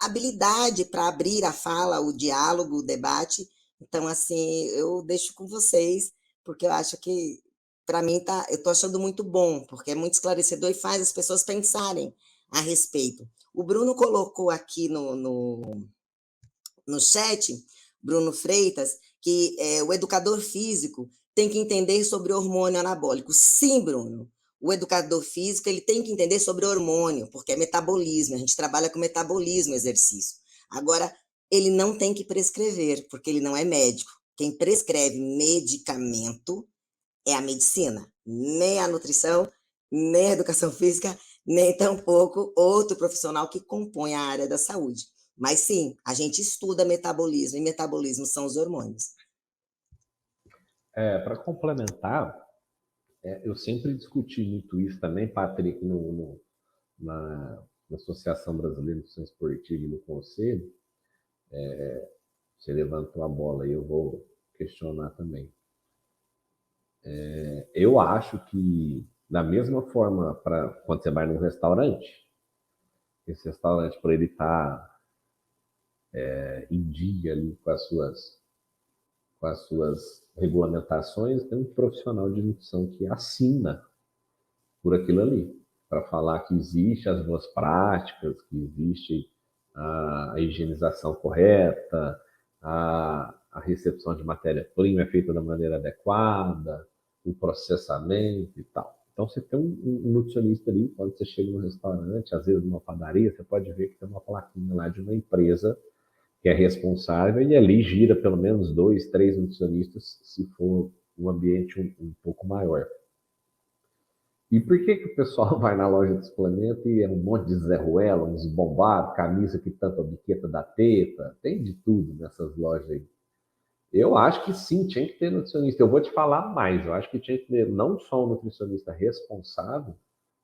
habilidade para abrir a fala, o diálogo, o debate. Então, assim, eu deixo com vocês, porque eu acho que, para mim, eu estou achando muito bom, porque é muito esclarecedor e faz as pessoas pensarem a respeito. O Bruno colocou aqui no chat, Bruno Freitas, que o educador físico tem que entender sobre hormônio anabólico. Sim, Bruno, o educador físico ele tem que entender sobre hormônio, porque é metabolismo, a gente trabalha com metabolismo, exercício. Agora, ele não tem que prescrever, porque ele não é médico. Quem prescreve medicamento é a medicina, nem a nutrição, nem a educação física, nem tampouco outro profissional que compõe a área da saúde. Mas sim, a gente estuda metabolismo, e metabolismo são os hormônios. Para complementar, eu sempre discuti muito isso também, Patrick, na Associação Brasileira de Nutrição Esportiva e no Conselho. Você levantou a bola e eu vou questionar também. Eu acho que, da mesma forma, quando você vai num restaurante, esse restaurante, para ele estar em dia ali com as suas regulamentações, tem um profissional de nutrição que assina por aquilo ali, para falar que existe as boas práticas, que existe a higienização correta, a recepção de matéria-prima é feita da maneira adequada, o processamento e tal. Então, você tem um nutricionista ali, quando você chega no restaurante, às vezes numa padaria, você pode ver que tem uma plaquinha lá de uma empresa que é responsável, e ali gira pelo menos 2, 3 nutricionistas, se for um ambiente um pouco maior. E por que o pessoal vai na loja de suplemento e é um monte de Zé Ruela, uns bombados, camisa que tampa a biqueta da teta, tem de tudo nessas lojas aí. Eu acho que sim, tinha que ter nutricionista. Eu vou te falar mais, eu acho que tinha que ter não só um nutricionista responsável,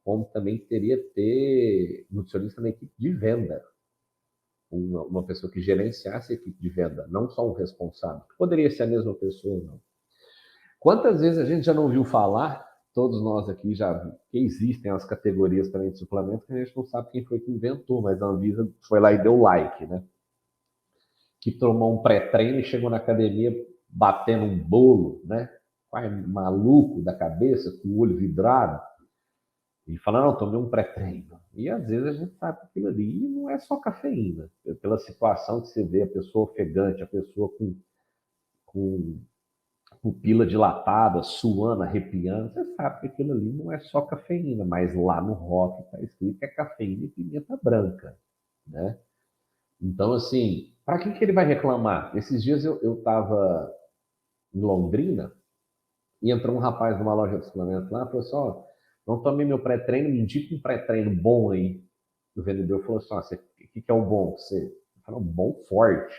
como também teria que ter nutricionista na equipe de venda. Uma pessoa que gerenciasse a equipe de venda, não só um responsável. Poderia ser a mesma pessoa, não. Quantas vezes a gente já não ouviu falar, todos nós aqui já vimos, que existem as categorias também de suplemento, que a gente não sabe quem foi que inventou, mas a Anvisa foi lá e deu like, né? Que tomou um pré-treino e chegou na academia batendo um bolo, né? Pai maluco da cabeça, com o olho vidrado, e falando, não, tomei um pré-treino. E às vezes a gente sabe que aquilo ali não é só cafeína. Pela situação que você vê, a pessoa ofegante, a pessoa com pupila dilatada, suando, arrepiando, você sabe que aquilo ali não é só cafeína, mas lá no rótulo está escrito que é cafeína e pimenta branca, né? Então, assim, para que ele vai reclamar? Esses dias eu estava em Londrina e entrou um rapaz numa loja de suplementos lá e falou assim, ó, não tomei meu pré-treino, me indica um pré-treino bom aí. O vendedor falou assim, o que é o bom pra você? Eu falei, um bom forte.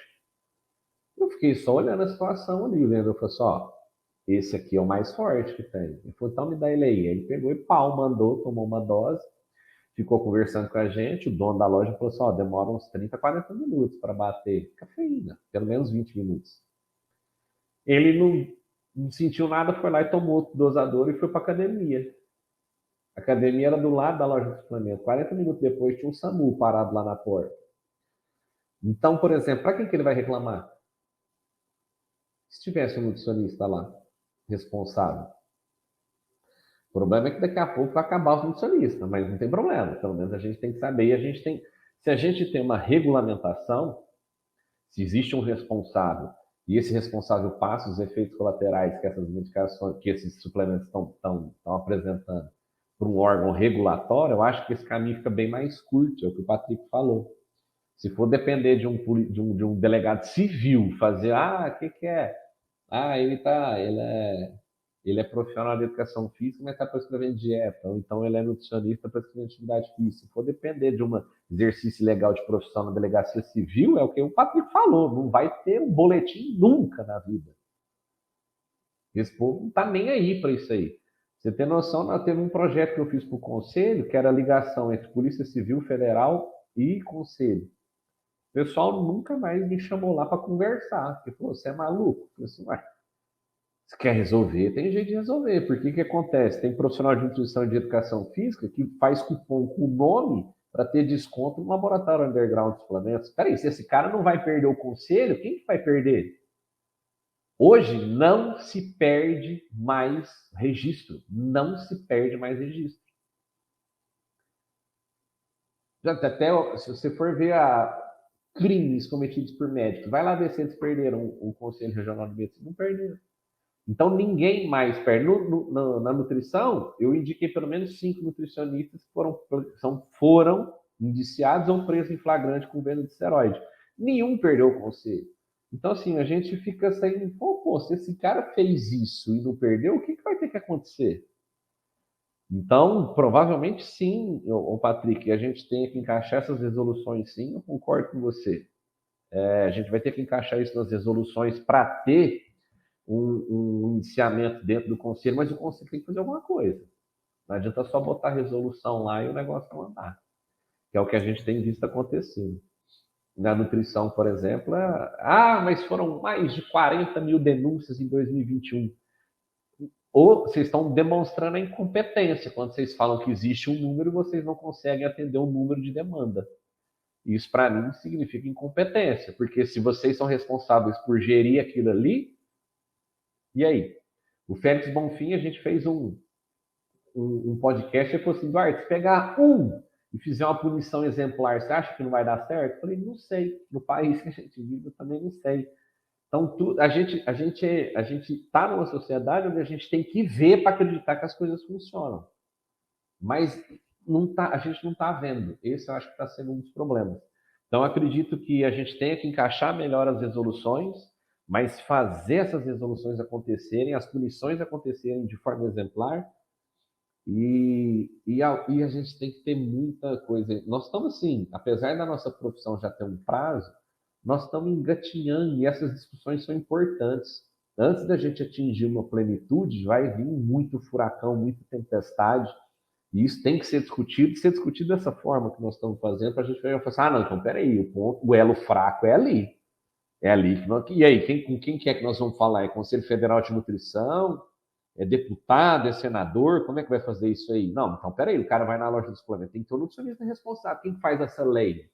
Eu fiquei só olhando a situação ali, o vendedor falou assim, ó, esse aqui é o mais forte que tem. Ele falou, então me dá ele aí. Aí ele pegou e pau, mandou, tomou uma dose, ficou conversando com a gente, o dono da loja falou assim, ó, demora uns 30, 40 minutos para bater cafeína, pelo menos 20 minutos. Ele não sentiu nada, foi lá e tomou outro dosador e foi para a academia. A academia era do lado da loja de suplemento. 40 minutos depois tinha um SAMU parado lá na porta. Então, por exemplo, para quem que ele vai reclamar? Se tivesse um nutricionista lá, responsável. O problema é que daqui a pouco vai acabar os nutricionistas, mas não tem problema. Pelo menos a gente tem que saber. Se a gente tem uma regulamentação, se existe um responsável e esse responsável passa os efeitos colaterais que essas medicações, que esses suplementos estão apresentando para um órgão regulatório, eu acho que esse caminho fica bem mais curto, é o que o Patrick falou. Se for depender de um delegado civil fazer, o que é? Ele é profissional de educação física, mas está prescrevendo dieta, ou então ele é nutricionista prescrevendo atividade física. Se for depender de um exercício legal de profissão na delegacia civil, é o que o Patrick falou, não vai ter um boletim nunca na vida. Esse povo não está nem aí para isso aí. Você tem noção, teve um projeto que eu fiz para o Conselho, que era a ligação entre Polícia Civil Federal e Conselho. O pessoal nunca mais me chamou lá para conversar, porque falou, você é maluco? Eu falei assim, você quer resolver? Tem jeito de resolver. Porque que acontece? Tem profissional de nutrição e de educação física que faz cupom com o nome para ter desconto no laboratório underground de suplementos. Peraí, se esse cara não vai perder o conselho, quem que vai perder? Hoje não se perde mais registro. Não se perde mais registro. Até se você for ver crimes cometidos por médicos, vai lá ver se eles perderam o Conselho Regional de Medicina. Não perderam. Então, ninguém mais perde. Na nutrição, eu indiquei pelo menos 5 nutricionistas que foram indiciados ou presos em flagrante com venda de esteroide. Nenhum perdeu o conselho. Então, assim, a gente fica sem... se esse cara fez isso e não perdeu, o que vai ter que acontecer? Então, provavelmente sim, Patrick, a gente tem que encaixar essas resoluções sim, eu concordo com você. A gente vai ter que encaixar isso nas resoluções para ter um indiciamento dentro do conselho, mas o conselho tem que fazer alguma coisa. Não adianta só botar a resolução lá e o negócio não andar. Que é o que a gente tem visto acontecendo. Na nutrição, por exemplo, mas foram mais de 40 mil denúncias em 2021. Ou vocês estão demonstrando a incompetência. Quando vocês falam que existe um número, vocês não conseguem atender o número de demanda. Isso, para mim, significa incompetência. Porque se vocês são responsáveis por gerir aquilo ali, e aí? O Félix Bonfim, a gente fez um podcast e falou assim, Duarte, se pegar e fizer uma punição exemplar, você acha que não vai dar certo? Eu falei, não sei. No país que a gente vive, eu também não sei. Então, a gente está numa sociedade onde a gente tem que ver para acreditar que as coisas funcionam. Mas a gente não está vendo. Esse eu acho que está sendo um dos problemas. Então, acredito que a gente tenha que encaixar melhor as resoluções, mas fazer essas resoluções acontecerem, as punições acontecerem de forma exemplar, e a gente tem que ter muita coisa. Nós estamos assim, apesar da nossa profissão já ter um prazo, nós estamos engatinhando e essas discussões são importantes. Antes da gente atingir uma plenitude, vai vir muito furacão, muita tempestade, e isso tem que ser discutido dessa forma que nós estamos fazendo, para a gente falar, não, então peraí, o elo fraco é ali. É ali. E aí, com quem que é que nós vamos falar? É Conselho Federal de Nutrição? É deputado? É senador? Como é que vai fazer isso aí? Não, então peraí, o cara vai na loja do suplemento, tem que ter um nutricionista responsável. Quem faz essa lei?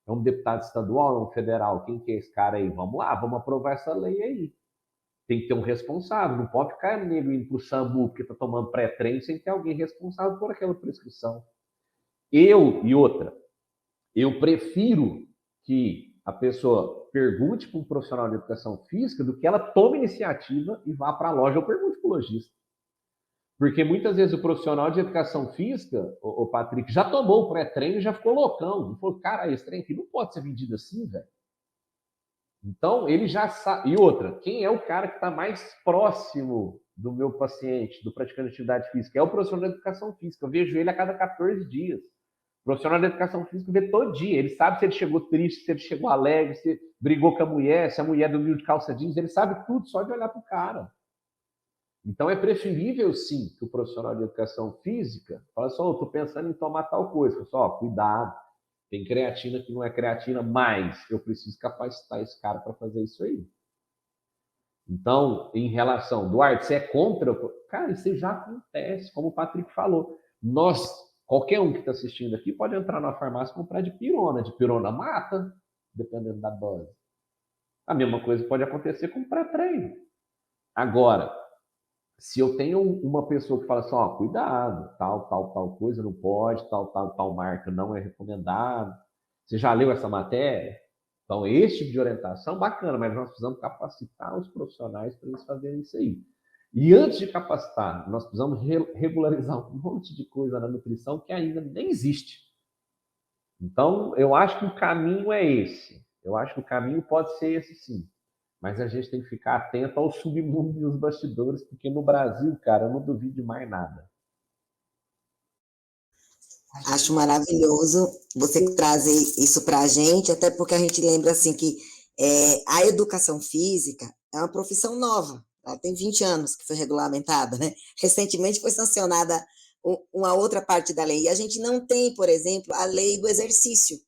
É um deputado estadual, é um federal? Quem que é esse cara aí? Vamos lá, vamos aprovar essa lei aí. Tem que ter um responsável, não pode ficar nego indo pro SAMU porque está tomando pré-treino sem ter alguém responsável por aquela prescrição. Eu prefiro que a pessoa pergunte para um profissional de educação física do que ela tome iniciativa e vá para a loja ou pergunte para o lojista. Porque muitas vezes o profissional de educação física, o Patrick, já tomou o pré-treino e já ficou loucão. Ele falou, cara, esse trem aqui não pode ser vendido assim, velho. Então, ele já sabe. E outra, quem é o cara que está mais próximo do meu paciente, do praticante de atividade física? É o profissional de educação física. Eu vejo ele a cada 14 dias. O profissional de educação física vê todo dia. Ele sabe se ele chegou triste, se ele chegou alegre, se brigou com a mulher, se a mulher dormiu de calça jeans. Ele sabe tudo só de olhar para o cara. Então, é preferível, sim, que o profissional de educação física fale assim, estou pensando em tomar tal coisa. Pessoal, cuidado. Tem creatina que não é creatina, mas eu preciso capacitar esse cara para fazer isso aí. Então, em relação, Duarte, você é contra? Cara, isso já acontece, como o Patrick falou. Qualquer um que está assistindo aqui pode entrar na farmácia e comprar de pirona. De pirona mata, dependendo da dose. A mesma coisa pode acontecer com pré-treino. Agora, se eu tenho uma pessoa que fala assim, cuidado, tal coisa não pode, tal marca não é recomendado. Você já leu essa matéria? Então, esse tipo de orientação, bacana, mas nós precisamos capacitar os profissionais para eles fazerem isso aí. E antes de capacitar, nós precisamos regularizar um monte de coisa na nutrição que ainda nem existe. Então, eu acho que o caminho é esse. Eu acho que o caminho pode ser esse, sim. Mas a gente tem que ficar atento ao submundo e os bastidores, porque no Brasil, cara, eu não duvido de mais nada. Acho maravilhoso você trazer isso para a gente, até porque a gente lembra assim que a educação física é uma profissão nova, ela tem 20 anos que foi regulamentada, né? Recentemente foi sancionada uma outra parte da lei, e a gente não tem, por exemplo, a lei do exercício,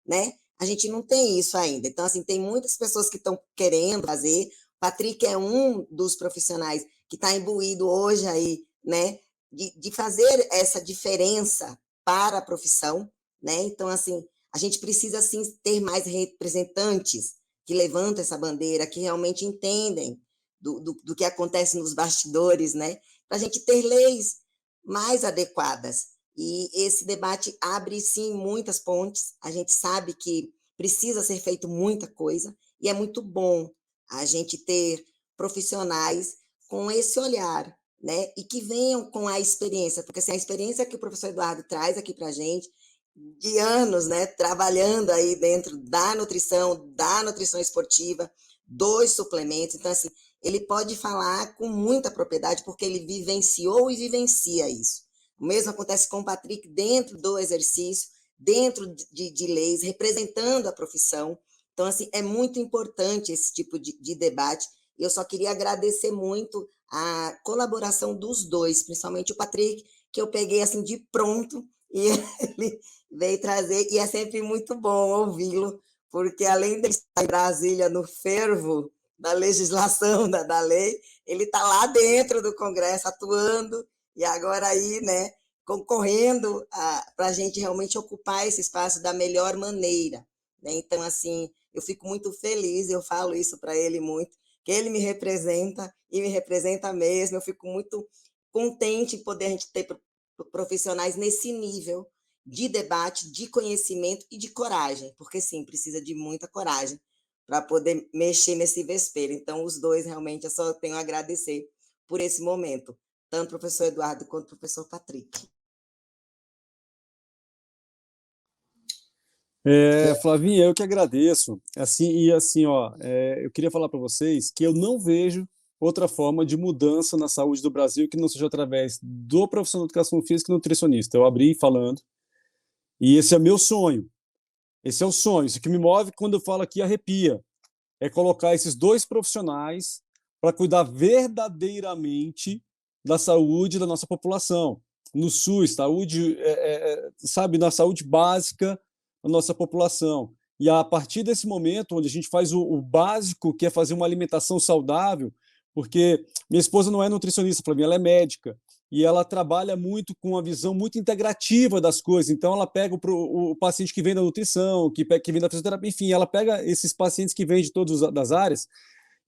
né? A gente não tem isso ainda. Então, assim, tem muitas pessoas que estão querendo fazer. O Patrick é um dos profissionais que está imbuído hoje aí, né? De fazer essa diferença para a profissão, né? Então, assim, a gente precisa, sim, ter mais representantes que levantam essa bandeira, que realmente entendem do que acontece nos bastidores, né? Para a gente ter leis mais adequadas. E esse debate abre, sim, muitas pontes. A gente sabe que precisa ser feito muita coisa, e é muito bom a gente ter profissionais com esse olhar, né? E que venham com a experiência, porque assim, a experiência que o professor Eduardo traz aqui para a gente, de anos, né, trabalhando aí dentro da nutrição esportiva, dos suplementos, então assim, ele pode falar com muita propriedade, porque ele vivenciou e vivencia isso. O mesmo acontece com o Patrick dentro do exercício, dentro de leis, representando a profissão. Então, assim, é muito importante esse tipo de debate. Eu só queria agradecer muito a colaboração dos dois, principalmente o Patrick, que eu peguei assim de pronto, e ele veio trazer, e é sempre muito bom ouvi-lo, porque além de estar em Brasília no fervo da legislação, da lei, ele está lá dentro do Congresso atuando, e agora aí, né, concorrendo para a gente realmente ocupar esse espaço da melhor maneira, né? Então, assim, eu fico muito feliz, eu falo isso para ele muito, que ele me representa e me representa mesmo. Eu fico muito contente em poder a gente ter profissionais nesse nível de debate, de conhecimento e de coragem, porque sim, precisa de muita coragem para poder mexer nesse vespeiro. Então, os dois realmente eu só tenho a agradecer por esse momento, tanto o professor Eduardo quanto o professor Patrick. Flavinha, eu que agradeço. Assim, ó, eu queria falar para vocês que eu não vejo outra forma de mudança na saúde do Brasil que não seja através do profissional de educação física e nutricionista. Eu abri falando, e esse é meu sonho. Esse é o sonho. Isso que me move quando eu falo aqui arrepia. É colocar esses dois profissionais para cuidar verdadeiramente da saúde da nossa população. No SUS, saúde, sabe, na saúde básica da nossa população. E a partir desse momento, onde a gente faz o básico, que é fazer uma alimentação saudável, porque minha esposa não é nutricionista, para mim, ela é médica, e ela trabalha muito com uma visão muito integrativa das coisas. Então, ela pega o paciente que vem da nutrição, que vem da fisioterapia, enfim, ela pega esses pacientes que vêm de todas as áreas,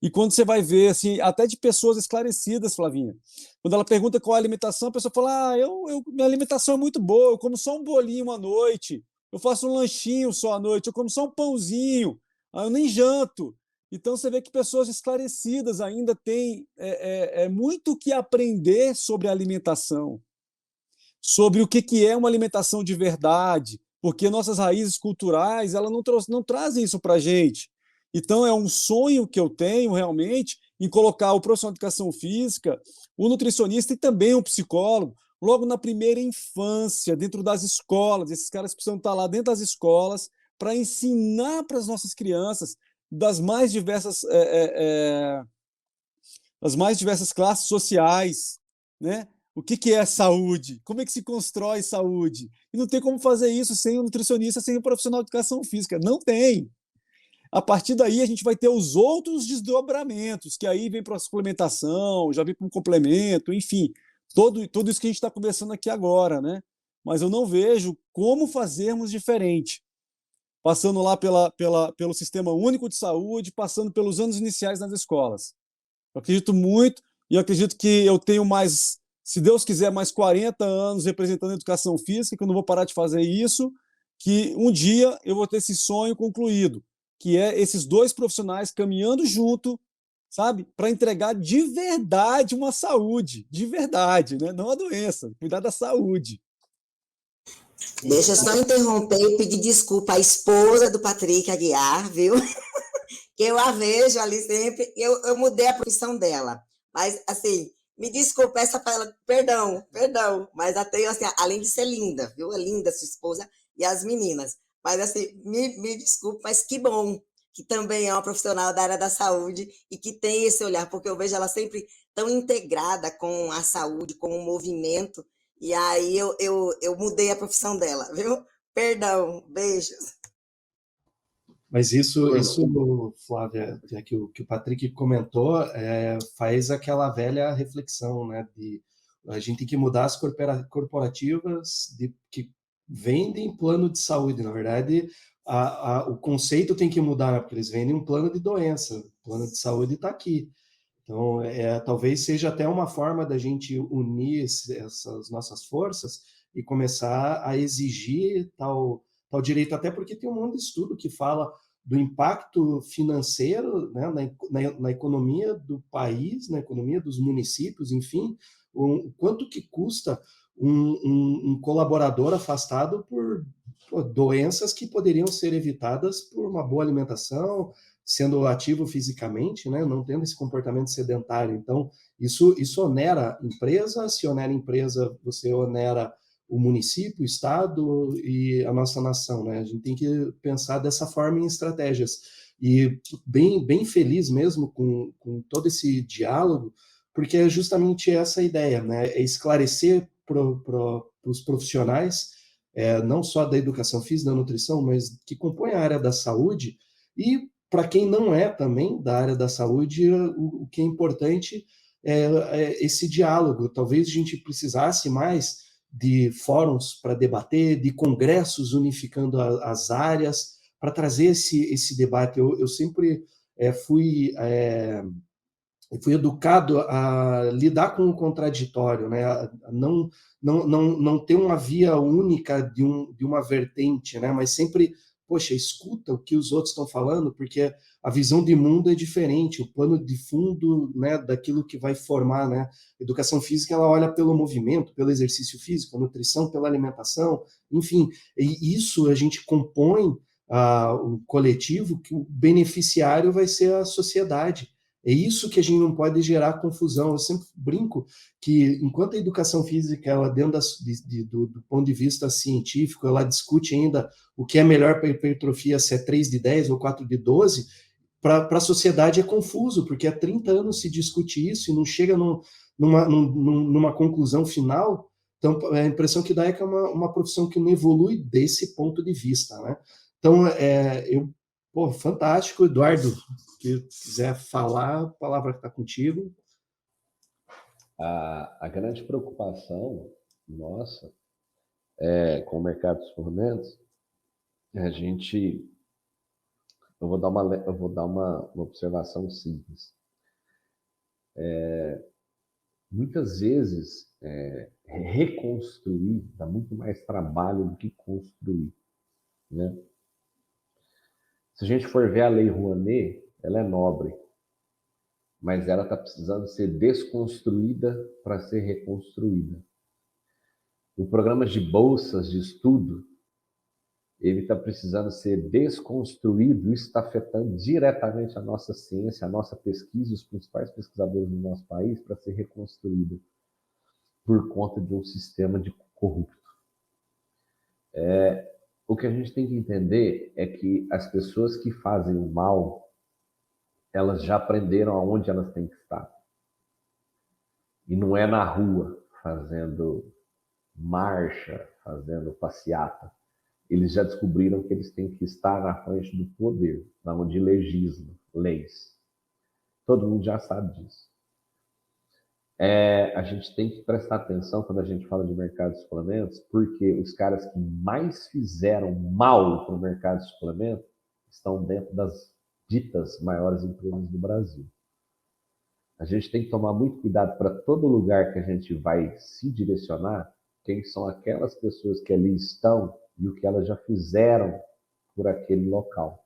e quando você vai ver, assim, até de pessoas esclarecidas, Flavinha, quando ela pergunta qual é a alimentação, a pessoa fala, minha alimentação é muito boa, eu como só um bolinho à noite, eu faço um lanchinho só à noite, eu como só um pãozinho, eu nem janto. Então, você vê que pessoas esclarecidas ainda têm muito o que aprender sobre a alimentação, sobre o que é uma alimentação de verdade, porque nossas raízes culturais elas não trazem isso para a gente. Então, é um sonho que eu tenho realmente em colocar o profissional de educação física, o nutricionista e também o psicólogo, logo na primeira infância, dentro das escolas. Esses caras precisam estar lá dentro das escolas para ensinar para as nossas crianças das mais diversas classes sociais, né? O que é saúde? Como é que se constrói saúde? E não tem como fazer isso sem o nutricionista, sem o profissional de educação física. Não tem. A partir daí, a gente vai ter os outros desdobramentos, que aí vem para a suplementação, já vem para um complemento, enfim, tudo isso que a gente está conversando aqui agora, né? Mas eu não vejo como fazermos diferente. Passando lá pelo Sistema Único de Saúde, passando pelos anos iniciais nas escolas. Eu acredito muito, e eu acredito que eu tenho mais, se Deus quiser, mais 40 anos representando a educação física, que eu não vou parar de fazer isso, que um dia eu vou ter esse sonho concluído, que é esses dois profissionais caminhando junto, sabe? Para entregar de verdade uma saúde, de verdade, né? Não a doença, cuidar da saúde. Deixa eu só interromper e pedir desculpa à esposa do Patrick Aguiar, viu? Que eu a vejo ali sempre, eu mudei a profissão dela. Mas, assim, me desculpa, essa para ela, perdão, mas até, assim, além de ser linda, viu? É linda sua esposa e as meninas. Mas, assim, me desculpe, mas que bom que também é uma profissional da área da saúde e que tem esse olhar, porque eu vejo ela sempre tão integrada com a saúde, com o movimento, e aí eu mudei a profissão dela, viu? Perdão, beijos. Mas isso, Flávia, que o Patrick comentou, faz aquela velha reflexão, né? A gente tem que mudar as corporativas que vendem plano de saúde. Na verdade, o conceito tem que mudar, né? Porque eles vendem um plano de doença. O plano de saúde está aqui. Então, talvez seja até uma forma da gente unir essas nossas forças e começar a exigir tal direito, até porque tem um monte de estudo que fala do impacto financeiro, né, na economia do país, na economia dos municípios, enfim, o quanto que custa um colaborador afastado por doenças que poderiam ser evitadas por uma boa alimentação, sendo ativo fisicamente, né, não tendo esse comportamento sedentário. Então, isso onera a empresa, se onera a empresa, você onera o município, o estado e a nossa nação, né? A gente tem que pensar dessa forma em estratégias. E bem feliz mesmo com todo esse diálogo, porque é justamente essa a ideia, né? É esclarecer para os profissionais, não só da educação física, da nutrição, mas que compõem a área da saúde, e para quem não é também da área da saúde, o que é importante é esse diálogo. Talvez a gente precisasse mais de fóruns para debater, de congressos unificando as áreas, para trazer esse debate. Eu sempre fui educado a lidar com o contraditório, né? A não ter uma via única de uma vertente, né? Mas sempre, poxa, escuta o que os outros estão falando, porque a visão de mundo é diferente, o plano de fundo, né, daquilo que vai formar, né? A educação física, ela olha pelo movimento, pelo exercício físico, a nutrição pela alimentação, enfim, e isso a gente compõe o coletivo, que o beneficiário vai ser a sociedade. É isso que a gente não pode gerar confusão. Eu sempre brinco que, enquanto a educação física, ela dentro do ponto de vista científico, ela discute ainda o que é melhor para a hipertrofia, se é 3 de 10 ou 4 de 12, para a sociedade é confuso, porque há 30 anos se discute isso e não chega numa conclusão final. Então, a impressão que dá é que é uma profissão que não evolui desse ponto de vista, né? Então, fantástico, Eduardo, que quiser falar, a palavra está contigo. A grande preocupação nossa com o mercado de suplementos, eu vou dar uma observação simples. Muitas vezes, reconstruir dá muito mais trabalho do que construir, né? Se a gente for ver a Lei Rouanet, ela é nobre, mas ela está precisando ser desconstruída para ser reconstruída. O programa de bolsas de estudo, ele está precisando ser desconstruído, isso está afetando diretamente a nossa ciência, a nossa pesquisa, os principais pesquisadores do nosso país, para ser reconstruída por conta de um sistema corrupto. O que a gente tem que entender é que as pessoas que fazem o mal, elas já aprenderam aonde elas têm que estar. E não é na rua, fazendo marcha, fazendo passeata. Eles já descobriram que eles têm que estar na frente do poder, na onde legisla leis. Todo mundo já sabe disso. A gente tem que prestar atenção quando a gente fala de mercado de suplementos, porque os caras que mais fizeram mal para o mercado de suplementos estão dentro das ditas maiores empresas do Brasil. A gente tem que tomar muito cuidado para todo lugar que a gente vai se direcionar, quem são aquelas pessoas que ali estão e o que elas já fizeram por aquele local.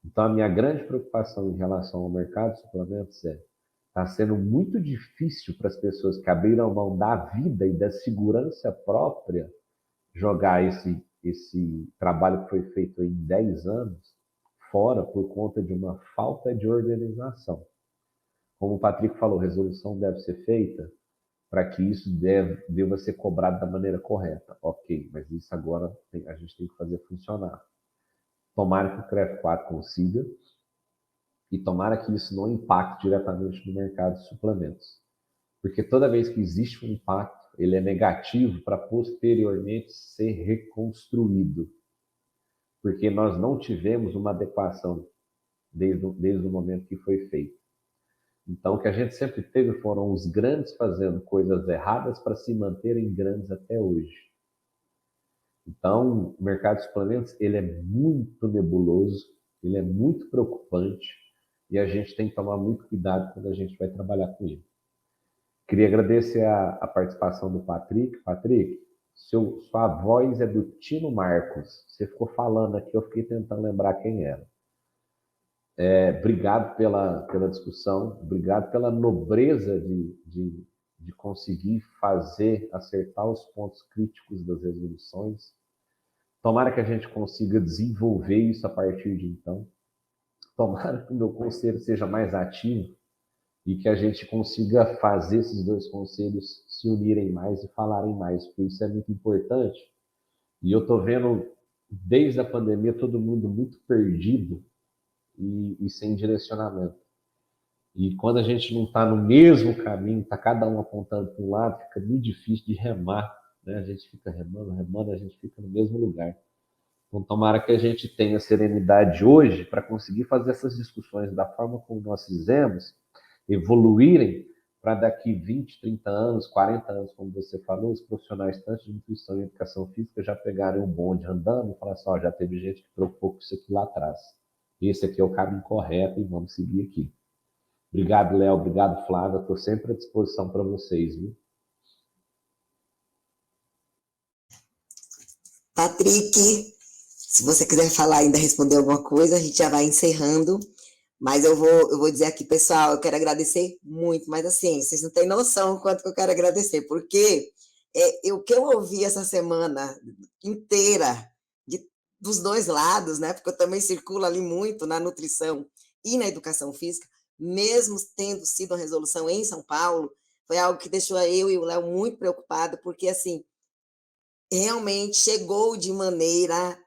Então, a minha grande preocupação em relação ao mercado de suplementos está sendo muito difícil para as pessoas que abriram mão da vida e da segurança própria jogar esse trabalho que foi feito em 10 anos fora por conta de uma falta de organização. Como o Patrick falou, resolução deve ser feita para que isso deva ser cobrado da maneira correta. Ok, mas isso agora a gente tem que fazer funcionar. Tomara que o CREF 4 consiga e tomara que isso não impacte diretamente no mercado de suplementos. Porque toda vez que existe um impacto, ele é negativo para posteriormente ser reconstruído. Porque nós não tivemos uma adequação desde o momento que foi feito. Então, o que a gente sempre teve foram os grandes fazendo coisas erradas para se manterem grandes até hoje. Então, o mercado de suplementos, ele é muito nebuloso, ele é muito preocupante e a gente tem que tomar muito cuidado quando a gente vai trabalhar com ele. Queria agradecer a participação do Patrick. Patrick, sua voz é do Tino Marcos. Você ficou falando aqui, eu fiquei tentando lembrar quem era. Obrigado pela discussão, obrigado pela nobreza de conseguir acertar os pontos críticos das resoluções. Tomara que a gente consiga desenvolver isso a partir de então. Tomara que o meu conselho seja mais ativo e que a gente consiga fazer esses dois conselhos se unirem mais e falarem mais, porque isso é muito importante. E eu estou vendo, desde a pandemia, todo mundo muito perdido e sem direcionamento. E quando a gente não está no mesmo caminho, está cada um apontando para um lado, fica muito difícil de remar, né? A gente fica remando, a gente fica no mesmo lugar. Então, tomara que a gente tenha serenidade hoje para conseguir fazer essas discussões da forma como nós fizemos, evoluírem para daqui 20, 30 anos, 40 anos, como você falou, os profissionais tanto de nutrição e educação física já pegarem um bonde andando e falar assim, já teve gente que preocupou com isso aqui lá atrás. Esse aqui é o caminho correto e vamos seguir aqui. Obrigado, Léo. Obrigado, Flávia. Estou sempre à disposição para vocês, viu? Patrick, se você quiser falar ainda, responder alguma coisa, a gente já vai encerrando. Mas eu vou dizer aqui, pessoal, eu quero agradecer muito, mas assim, vocês não têm noção o quanto que eu quero agradecer, porque o que eu ouvi essa semana inteira, dos dois lados, né? Porque eu também circulo ali muito na nutrição e na educação física, mesmo tendo sido a resolução em São Paulo, foi algo que deixou eu e o Léo muito preocupados, porque assim, realmente chegou de maneira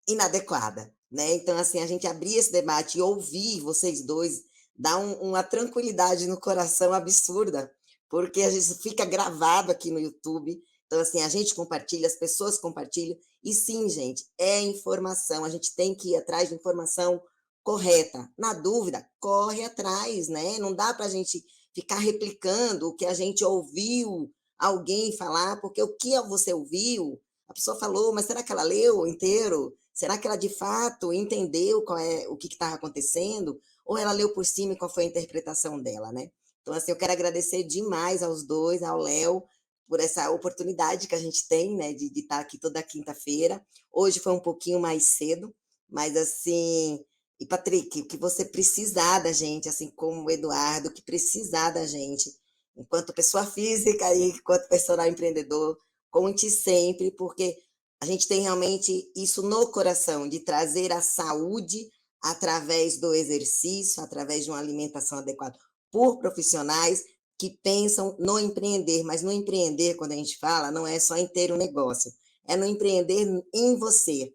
inadequada, né? Então, assim, a gente abrir esse debate e ouvir vocês dois dá uma tranquilidade no coração absurda, porque a gente fica gravado aqui no YouTube. Então, assim, a gente compartilha, as pessoas compartilham. E sim, gente, é informação. A gente tem que ir atrás de informação correta. Na dúvida, corre atrás, né? Não dá para a gente ficar replicando o que a gente ouviu alguém falar, porque o que você ouviu, a pessoa falou, mas será que ela leu inteiro? Será que ela de fato entendeu o que estava acontecendo? Ou ela leu por cima e qual foi a interpretação dela, né? Então, assim, eu quero agradecer demais aos dois, ao Léo, por essa oportunidade que a gente tem, né, de estar aqui toda quinta-feira. Hoje foi um pouquinho mais cedo, mas assim... E, Patrick, o que você precisar da gente, assim como o Eduardo, o que precisar da gente, enquanto pessoa física e enquanto personal empreendedor, conte sempre, porque a gente tem realmente isso no coração, de trazer a saúde através do exercício, através de uma alimentação adequada, por profissionais que pensam no empreender, mas no empreender, quando a gente fala, não é só em ter um negócio, é no empreender em você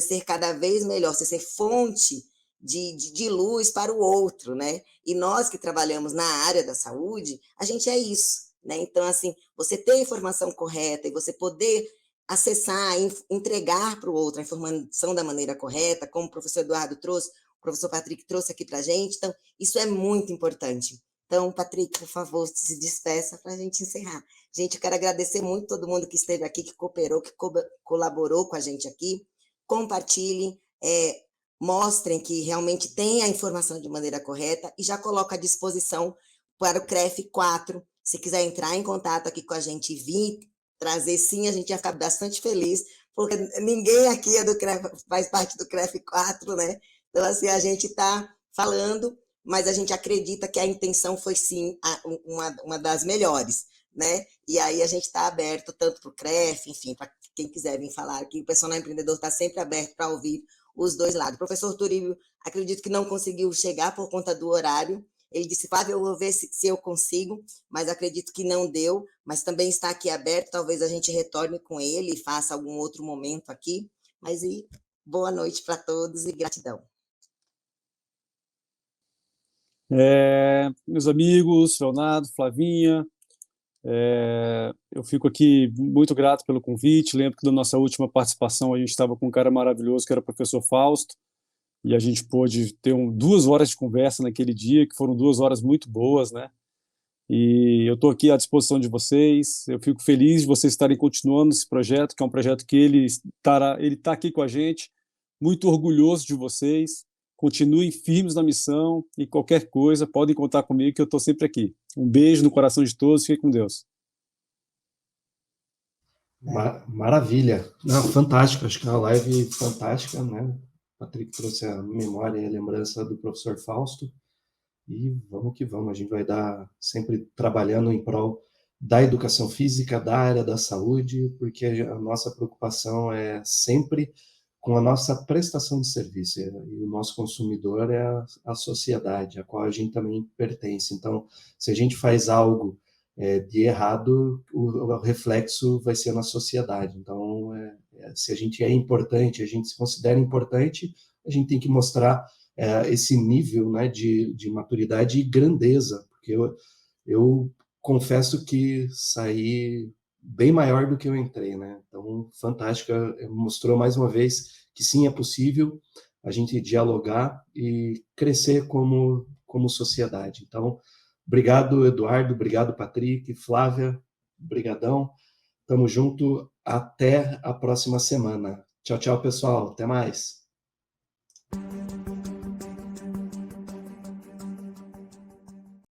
ser cada vez melhor, você ser fonte de luz para o outro, né? E nós que trabalhamos na área da saúde, a gente é isso, né? Então, assim, você ter a informação correta e você poder acessar, entregar para o outro a informação da maneira correta, como o professor Eduardo trouxe, o professor Patrick trouxe aqui para a gente. Então, isso é muito importante. Então, Patrick, por favor, se despeça para a gente encerrar. Gente, eu quero agradecer muito todo mundo que esteve aqui, que cooperou, que colaborou com a gente aqui. Compartilhem, mostrem que realmente tem a informação de maneira correta e já coloco à disposição para o CREF 4. Se quiser entrar em contato aqui com a gente, vir trazer, sim, a gente ia ficar bastante feliz, porque ninguém aqui faz parte do CREF 4, né? Então, assim, a gente está falando, mas a gente acredita que a intenção foi, sim, uma das melhores, né? E aí a gente está aberto tanto para o CREF, enfim, para quem quiser vir falar, que o Personal Empreendedor está sempre aberto para ouvir os dois lados. O professor Turíbio, acredito que não conseguiu chegar por conta do horário. Ele disse, Flávio, eu vou ver se eu consigo, mas acredito que não deu, mas também está aqui aberto, talvez a gente retorne com ele e faça algum outro momento aqui. Mas boa noite para todos e gratidão. Meus amigos, Leonardo, Flavinha, eu fico aqui muito grato pelo convite. Lembro que da nossa última participação a gente estava com um cara maravilhoso que era o professor Fausto, e a gente pôde ter 2 horas de conversa naquele dia, que foram 2 horas muito boas, né? E eu estou aqui à disposição de vocês. Eu fico feliz de vocês estarem continuando esse projeto, que é um projeto que ele está aqui com a gente, muito orgulhoso de vocês. Continuem firmes na missão e qualquer coisa, podem contar comigo que eu estou sempre aqui. Um beijo no coração de todos, fiquem com Deus. Maravilha. Não, fantástico, acho que é uma live fantástica, né? O Patrick trouxe a memória e a lembrança do professor Fausto, e vamos que vamos, a gente vai dar sempre trabalhando em prol da educação física, da área da saúde, porque a nossa preocupação é sempre com a nossa prestação de serviço, e o nosso consumidor é a sociedade, a qual a gente também pertence. Então, se a gente faz algo de errado, o reflexo vai ser na sociedade. Então, se a gente é importante, a gente se considera importante, a gente tem que mostrar esse nível, né, de maturidade e grandeza, porque eu confesso que saí bem maior do que eu entrei, né? Então, fantástica, mostrou mais uma vez que sim, é possível a gente dialogar e crescer como sociedade. Então, obrigado, Eduardo, obrigado, Patrick, Flávia, brigadão, tamo junto, até a próxima semana. Tchau, tchau, pessoal, até mais.